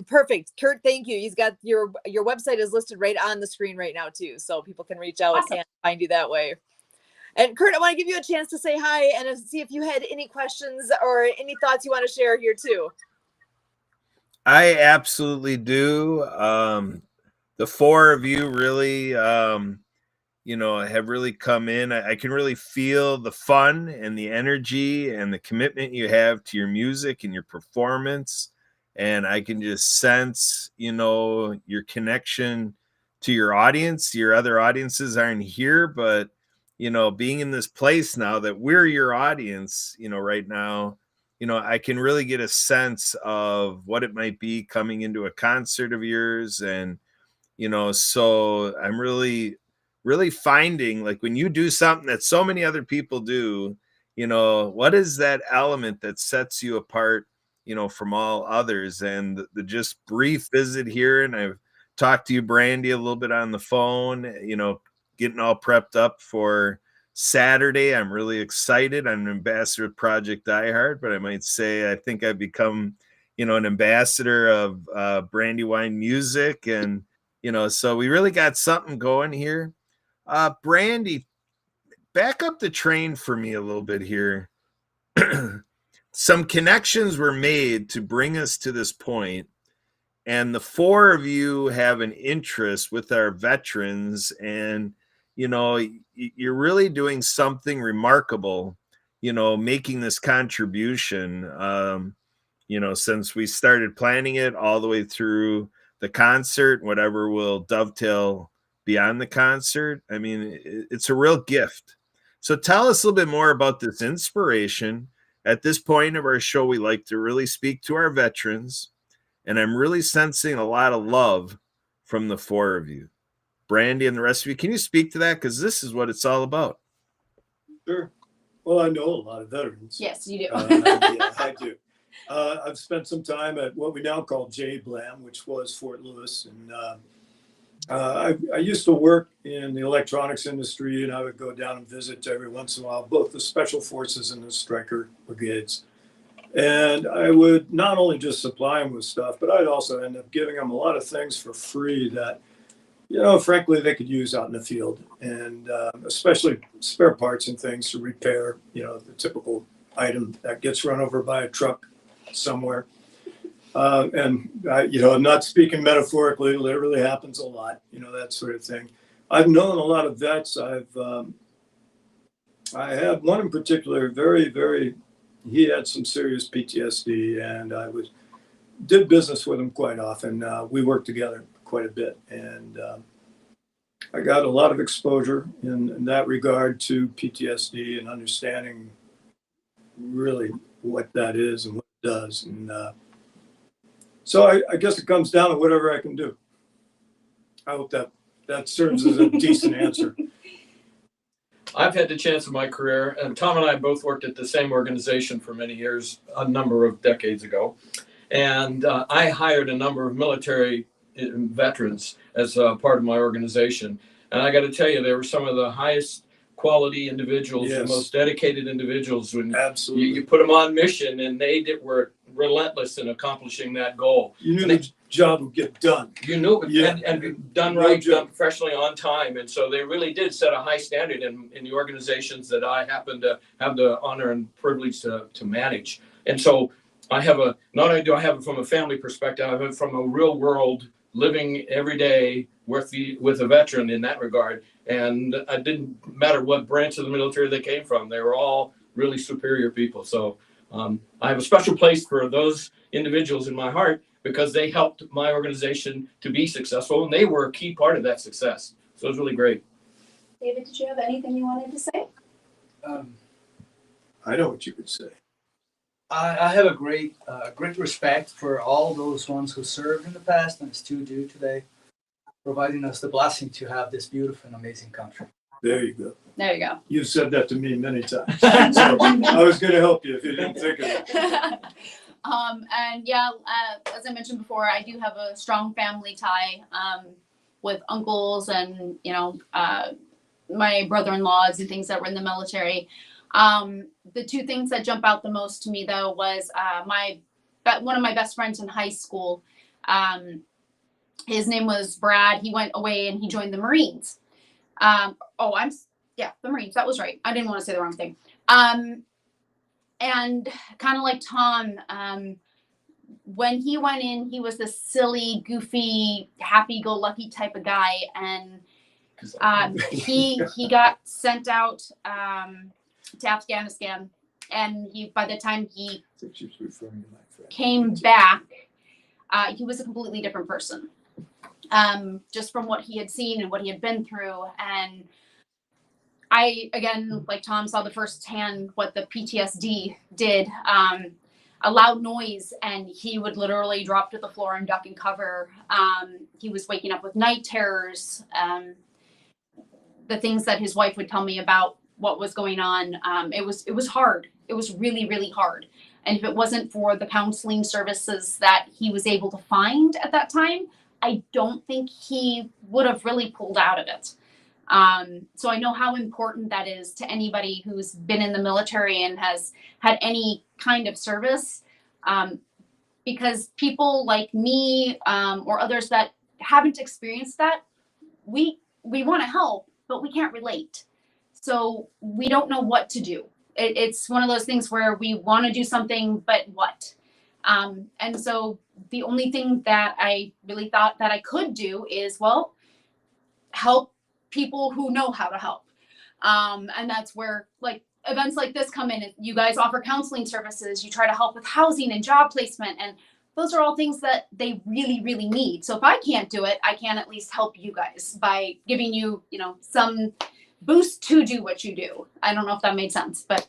Speaker 1: perfect. Kurt, thank you. He's got your website is listed right on the screen right now too, so people can reach out
Speaker 3: Awesome.
Speaker 1: and find you that way. And Kurt, I want to give you a chance to say hi and see if you had any questions or any thoughts you want to share here too.
Speaker 6: I absolutely do. The four of you really, have really come in. I can really feel the fun and the energy and the commitment you have to your music and your performance. And I can just sense, your connection to your audience. Your other audiences aren't here, but, being in this place now that we're your audience, right now, I can really get a sense of what it might be coming into a concert of yours. And, so I'm really, really finding, like, when you do something that so many other people do, what is that element that sets you apart, from all others? And the just brief visit here, and I've talked to you, Brandy, a little bit on the phone, getting all prepped up for Saturday. I'm really excited. I'm an ambassador of Project Die Hard, but I might say I think I've become, an ambassador of Brandywine music. And, so we really got something going here. Brandy, back up the train for me a little bit here. Some connections were made to bring us to this point, and the four of you have an interest with our veterans, and you're really doing something remarkable, making this contribution, since we started planning it all the way through the concert, whatever will dovetail beyond the concert. I mean, it's a real gift. So tell us a little bit more about this inspiration. At this point of our show, we like to really speak to our veterans, and I'm really sensing a lot of love from the four of you. Brandy and the rest of you, can you speak to that? Because this is what it's all about.
Speaker 5: Sure. Well, I know a lot of veterans.
Speaker 3: Yes, you do.
Speaker 5: Yeah, I do. I've spent some time at what we now call J-Blam, which was Fort Lewis. And I used to work in the electronics industry, and I would go down and visit every once in a while, both the Special Forces and the Stryker brigades. And I would not only just supply them with stuff, but I'd also end up giving them a lot of things for free that, frankly, they could use out in the field. And especially spare parts and things to repair, the typical item that gets run over by a truck somewhere. I'm not speaking metaphorically, it literally happens a lot, that sort of thing. I've known a lot of vets. I had one in particular, he had some serious PTSD, and did business with him quite often. We worked together quite a bit, and I got a lot of exposure in that regard to PTSD and understanding really what that is and what it does. And so I guess it comes down to whatever I can do. I hope that serves as a decent answer.
Speaker 4: I've had the chance in my career, and Tom and I both worked at the same organization for many years, a number of decades ago. And I hired a number of military veterans as part of my organization. And I got to tell you, they were some of the highest quality individuals,
Speaker 5: Yes.
Speaker 4: the most dedicated individuals. When
Speaker 5: Absolutely.
Speaker 4: you put them on mission, and were relentless in accomplishing that goal.
Speaker 5: You knew the job would get done.
Speaker 4: You knew it,
Speaker 5: Yeah.
Speaker 4: and done
Speaker 5: No
Speaker 4: right,
Speaker 5: joke.
Speaker 4: done professionally on time. And so they really did set a high standard in the organizations that I happen to have the honor and privilege to manage. And so I have not only do I have it from a family perspective, I have it from a real world living every day with a veteran in that regard. And it didn't matter what branch of the military they came from. They were all really superior people. So I have a special place for those individuals in my heart because they helped my organization to be successful, and they were a key part of that success. So it was really great.
Speaker 3: David, did you have anything you wanted to say?
Speaker 5: I know what you could say.
Speaker 7: I have a great respect for all those ones who served in the past and still do today, providing us the blessing to have this beautiful and amazing country.
Speaker 5: There you go.
Speaker 3: There you go.
Speaker 5: You've said that to me many times. So I was going to help you if you didn't think of it.
Speaker 3: And yeah, as I mentioned before, I do have a strong family tie with uncles and, my brother-in-laws and things that were in the military. The two things that jump out the most to me, though, was one of my best friends in high school. His name was Brad. He went away and he joined the Marines. The Marines. That was right. I didn't want to say the wrong thing. And kind of like Tom, when he went in, he was this silly, goofy, happy-go-lucky type of guy, and he got sent out to Afghanistan, and by the time he came back, he was a completely different person, just from what he had seen and what he had been through. And I, again, like Tom, saw the firsthand what the PTSD did. A loud noise, and he would literally drop to the floor and duck and cover. He was waking up with night terrors. The things that his wife would tell me about what was going on, it was hard. It was really, really hard. And if it wasn't for the counseling services that he was able to find at that time, I don't think he would have really pulled out of it. So I know how important that is to anybody who's been in the military and has had any kind of service, because people like me or others that haven't experienced that, we want to help, but we can't relate. So we don't know what to do. It's one of those things where we want to do something, but what? And so the only thing that I really thought that I could do is, help people who know how to help. And that's where events like this come in. You guys offer counseling services. You try to help with housing and job placement. And those are all things that they really, really need. So if I can't do it, I can at least help you guys by giving you, some boost to do what you do. I don't know if that made sense, but.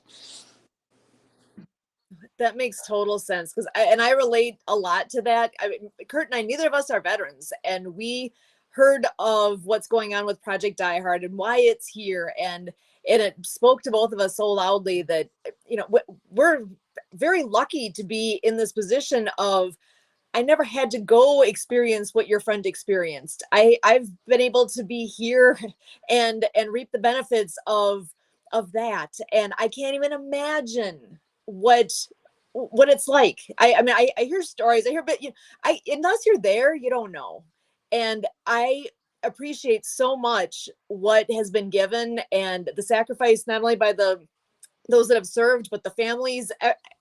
Speaker 1: That makes total sense, because I relate a lot to that. I mean, Kurt and I, neither of us are veterans, and we heard of what's going on with Project Die Hard and why it's here, and it spoke to both of us so loudly that we're very lucky to be in this position of, I never had to go experience what your friend experienced. I've been able to be here and reap the benefits of that. And I can't even imagine what it's like. I mean, I hear stories, I hear, but unless you're there, you don't know. And I appreciate so much what has been given and the sacrifice, not only by those that have served, but the families,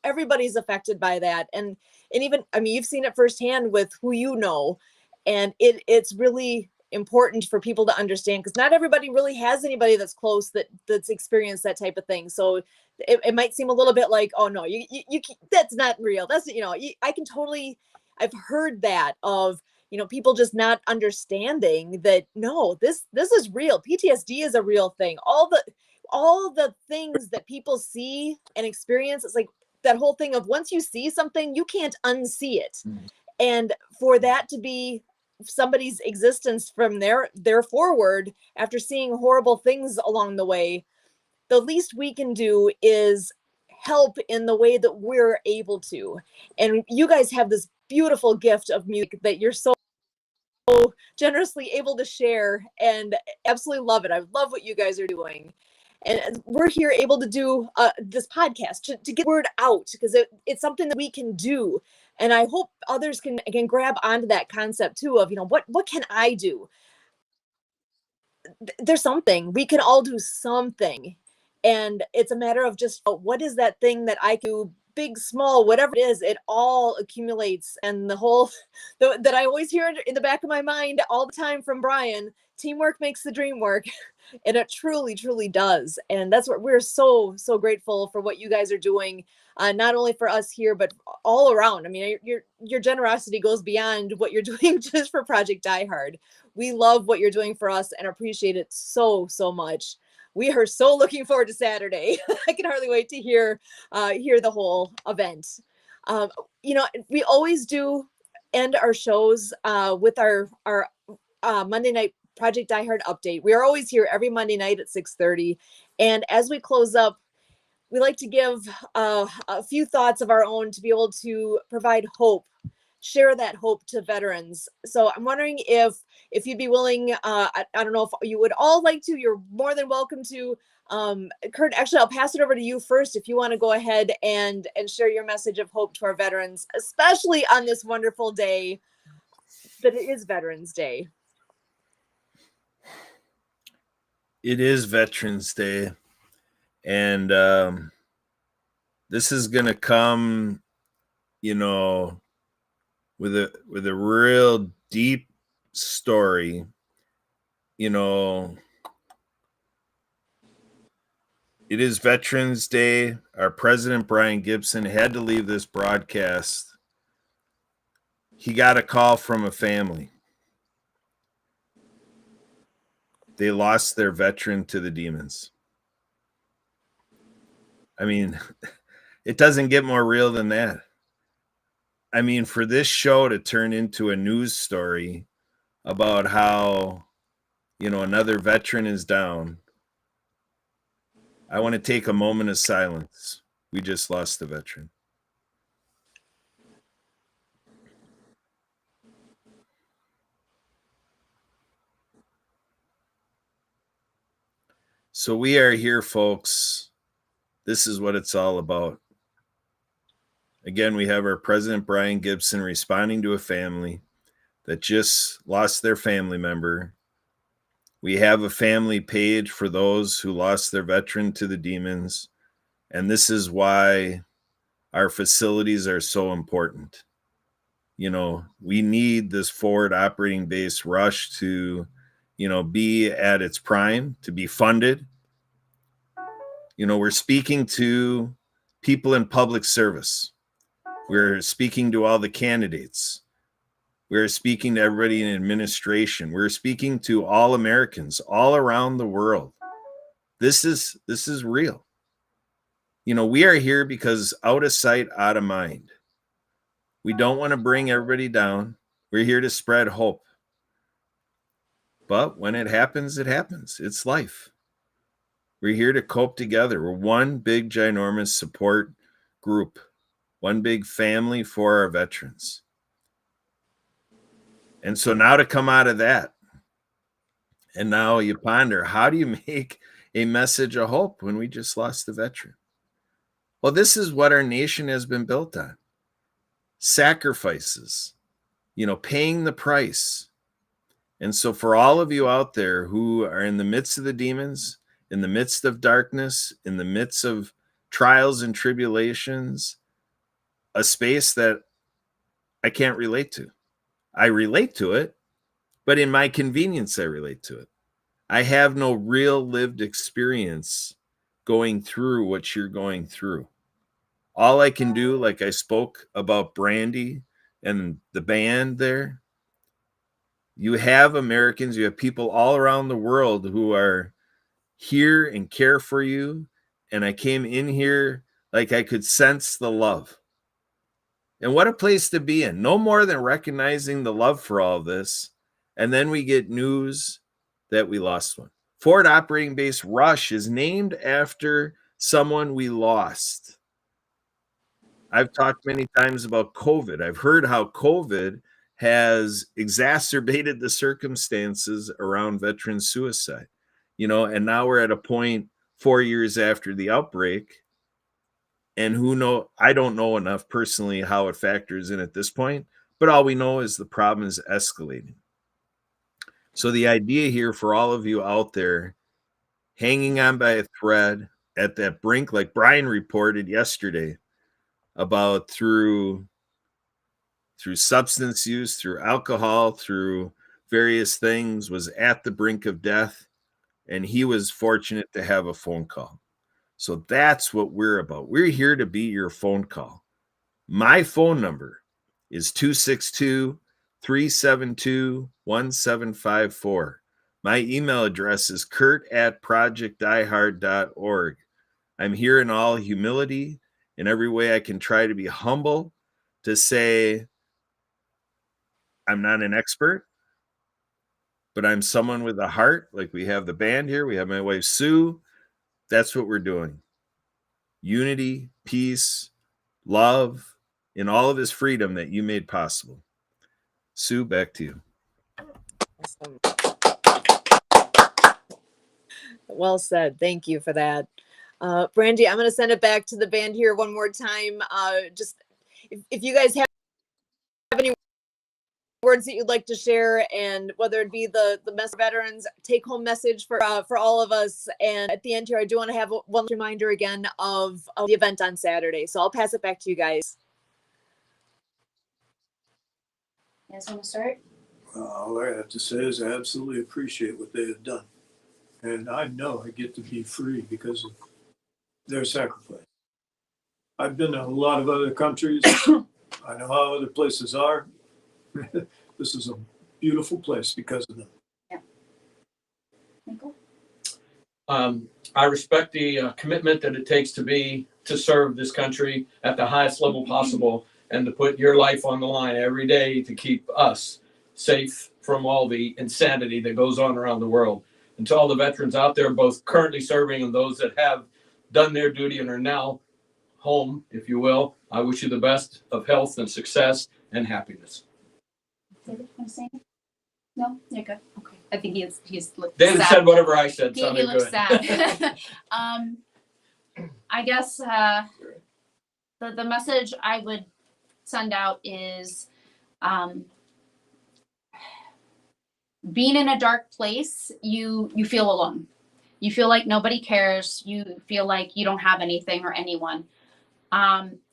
Speaker 1: everybody's affected by that. And even, I mean, you've seen it firsthand with who you know, and it's really important for people to understand, because not everybody really has anybody that's close that's experienced that type of thing. So it might seem a little bit like, oh no, you that's not real. That's, I can totally, I've heard that of, people just not understanding that, no, this is real. PTSD is a real thing. All the things that people see and experience, it's like that whole thing of, once you see something, you can't unsee it. And for that to be somebody's existence from their forward, after seeing horrible things along the way, the least we can do is help in the way that we're able to. And you guys have this beautiful gift of music that you're so generously able to share, and absolutely love it. I love what you guys are doing. And we're here able to do this podcast to get word out, because it's something that we can do. And I hope others can grab onto that concept too of, what can I do? There's something, we can all do something. And it's a matter of just, what is that thing that I can do, big, small, whatever it is, it all accumulates. And the whole that I always hear in the back of my mind all the time from Brian, teamwork makes the dream work. And it truly, truly does. And that's what we're so grateful for, what you guys are doing, not only for us here, but all around. I mean, your generosity goes beyond what you're doing just for Project Die Hard. We love what you're doing for us and appreciate it so much. We are so looking forward to Saturday. I can hardly wait to hear the whole event. We always do end our shows with our Monday night Project Die Hard update. We are always here every Monday night at 6:30. And as we close up, we like to give a few thoughts of our own to be able to provide hope, share that hope to veterans. So I'm wondering if you'd be willing, I don't know if you would all like to, you're more than welcome to. Kurt, actually, I'll pass it over to you first if you want to go ahead and share your message of hope to our veterans, especially on this wonderful day that it is Veterans Day.
Speaker 6: It is Veterans Day, and this is going to come, with a real deep story. It is Veterans Day. Our president, Brian Gibson, had to leave this broadcast. He got a call from a family. They lost their veteran to the demons. I mean, it doesn't get more real than that. I mean, for this show to turn into a news story about how, another veteran is down, I want to take a moment of silence. We just lost a veteran. So we are here, folks. This is what it's all about. Again, we have our President Brian Gibson responding to a family that just lost their family member. We have a family page for those who lost their veteran to the demons. And this is why our facilities are so important. We need this forward operating base rush to, be at its prime, to be funded. We're speaking to people in public service. We're speaking to all the candidates. We're speaking to everybody in administration. We're speaking to all Americans all around the world. This is real. We are here because out of sight, out of mind. We don't want to bring everybody down. We're here to spread hope. But when it happens, it happens. It's life. We're here to cope together. We're one big, ginormous support group one big family for our veterans. And so now to come out of that, and now you ponder, how do you make a message of hope when we just lost a veteran? Well, this is what our nation has been built on. Sacrifices, paying the price. And so for all of you out there who are in the midst of the demons, in the midst of darkness, in the midst of trials and tribulations, a space that I can't relate to. I relate to it, but in my convenience, I relate to it. I have no real lived experience going through what you're going through. All I can do, like I spoke about Brandy and the band there, you have Americans, you have people all around the world who are here and care for you. And I came in here like I could sense the love. And what a place to be in. No more than recognizing the love for all this. And then we get news that we lost one. Forward Operating Base Rush is named after someone we lost. I've talked many times about COVID. I've heard how COVID has exacerbated the circumstances around veteran suicide, and now we're at a point 4 years after the outbreak. And I don't know enough personally how it factors in at this point, but all we know is the problem is escalating. So the idea here for all of you out there hanging on by a thread at that brink, like Brian reported yesterday about through substance use, through alcohol, through various things, was at the brink of death. And he was fortunate to have a phone call. So that's what we're about. We're here to be your phone call. My phone number is 262-372-1754. My email address is kurt@projectdiehard.org. I'm here in all humility, in every way I can try to be humble, to say I'm not an expert, but I'm someone with a heart. Like we have the band here, we have my wife Sue. That's what we're doing. Unity, peace, love, in all of his freedom that you made possible. Sue, back to you.
Speaker 1: Awesome. Well said. Thank you for that. Brandy, I'm going to send it back to the band here one more time. Just if you guys have any words that you'd like to share, and whether it be the veterans take-home message for all of us. And at the end here, I do want to have one reminder again of the event on Saturday. So I'll pass it back to you guys.
Speaker 3: You guys want to start?
Speaker 5: All I have to say is I absolutely appreciate what they have done. And I know I get to be free because of their sacrifice. I've been to a lot of other countries. I know how other places are. This is a beautiful place because of them.
Speaker 3: Yeah. Michael?
Speaker 4: I respect the commitment that it takes to serve this country at the highest level possible, and to put your life on the line every day to keep us safe from all the insanity that goes on around the world. And to all the veterans out there, both currently serving and those that have done their duty and are now home, if you will, I wish you the best of health and success and happiness.
Speaker 3: David, want to say anything? No, you're good. Okay. I think he's looked
Speaker 4: David
Speaker 3: sad.
Speaker 4: said whatever I said.
Speaker 3: He
Speaker 4: Sounded
Speaker 3: looks
Speaker 4: good.
Speaker 3: sad. I guess the message I would send out is being in a dark place, you feel alone. You feel like nobody cares. You feel like you don't have anything or anyone.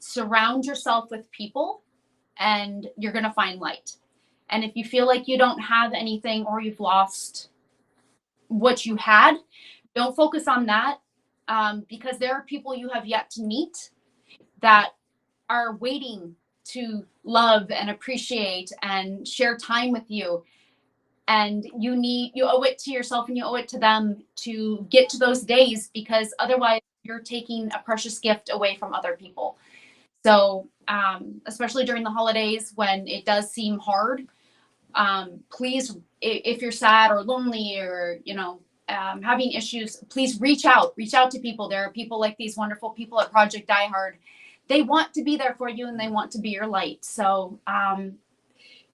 Speaker 3: Surround yourself with people and you're going to find light. And if you feel like you don't have anything or you've lost what you had, don't focus on that, because there are people you have yet to meet that are waiting to love and appreciate and share time with you. And you owe it to yourself and you owe it to them to get to those days, because otherwise you're taking a precious gift away from other people. So especially during the holidays when it does seem hard, please, if you're sad or lonely or, having issues, please reach out to people. There are people like these wonderful people at Project Die Hard they want to be there for you and they want to be your light. So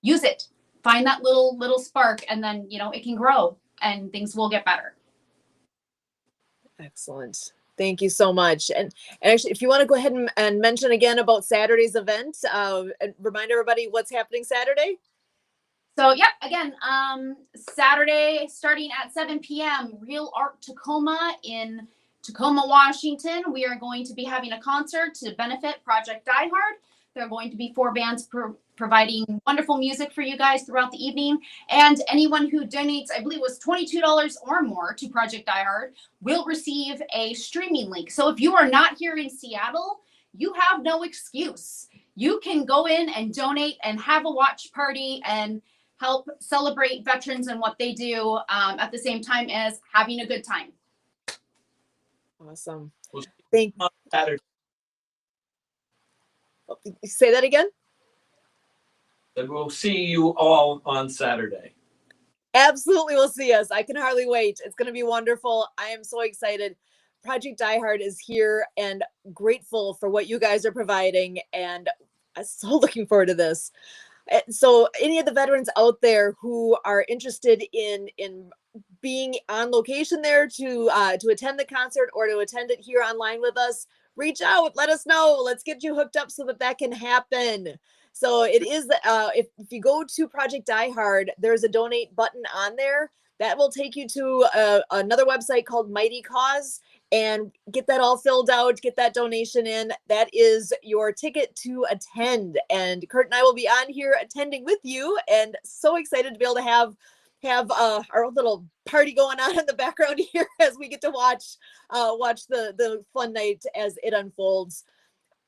Speaker 3: use it. Find that little spark, and then it can grow and things will get better.
Speaker 1: Excellent. Thank you so much. And actually, if you want to go ahead and mention again about Saturday's event, and remind everybody what's happening Saturday.
Speaker 3: So, yep, again, Saturday starting at 7 p.m., Real Art Tacoma in Tacoma, Washington. We are going to be having a concert to benefit Project Die Hard. There are going to be 4 bands providing wonderful music for you guys throughout the evening. And anyone who donates, I believe it was $22 or more to Project Die Hard, will receive a streaming link. So if you are not here in Seattle, you have no excuse. You can go in and donate and have a watch party and help celebrate veterans and what they do at the same time as having a good time.
Speaker 1: Awesome.
Speaker 4: We'll
Speaker 1: Thank
Speaker 4: on Saturday.
Speaker 1: Say that again.
Speaker 4: And we'll see you all on Saturday.
Speaker 1: Absolutely will see us. I can hardly wait. It's going to be wonderful. I am so excited. Project Die Hard is here and grateful for what you guys are providing. And I'm so looking forward to this. So any of the veterans out there who are interested in being on location there to attend the concert or to attend it here online with us, reach out, let us know. Let's get you hooked up so that can happen. So it is, if you go to Project Die Hard, there's a donate button on there that will take you to another website called Mighty Cause, and get that all filled out, get that donation in. That is your ticket to attend. And Kurt and I will be on here attending with you, and so excited to be able to have our little party going on in the background here as we get to watch the fun night as it unfolds.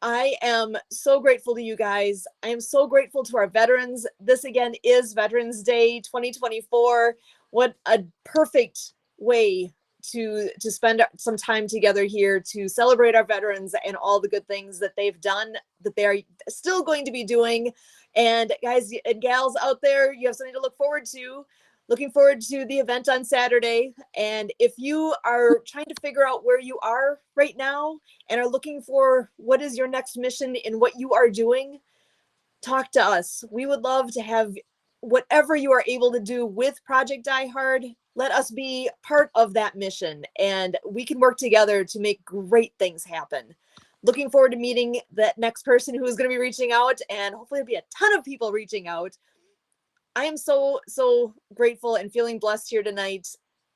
Speaker 1: I am so grateful to you guys. I am so grateful to our veterans. This again is Veterans Day 2024. What a perfect way to spend some time together here to celebrate our veterans and all the good things that they've done, that they are still going to be doing. And guys and gals out there, you have something to look forward to. Looking forward to the event on Saturday. And if you are trying to figure out where you are right now and are looking for what is your next mission in what you are doing, talk to us. We would love to have whatever you are able to do with Project Die Hard. Let us be part of that mission, and we can work together to make great things happen. Looking forward to meeting that next person who is going to be reaching out, and hopefully there'll be a ton of people reaching out. I am so grateful and feeling blessed here tonight.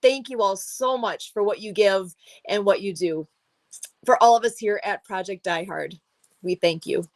Speaker 1: Thank you all so much for what you give and what you do. For all of us here at Project Die Hard, we thank you.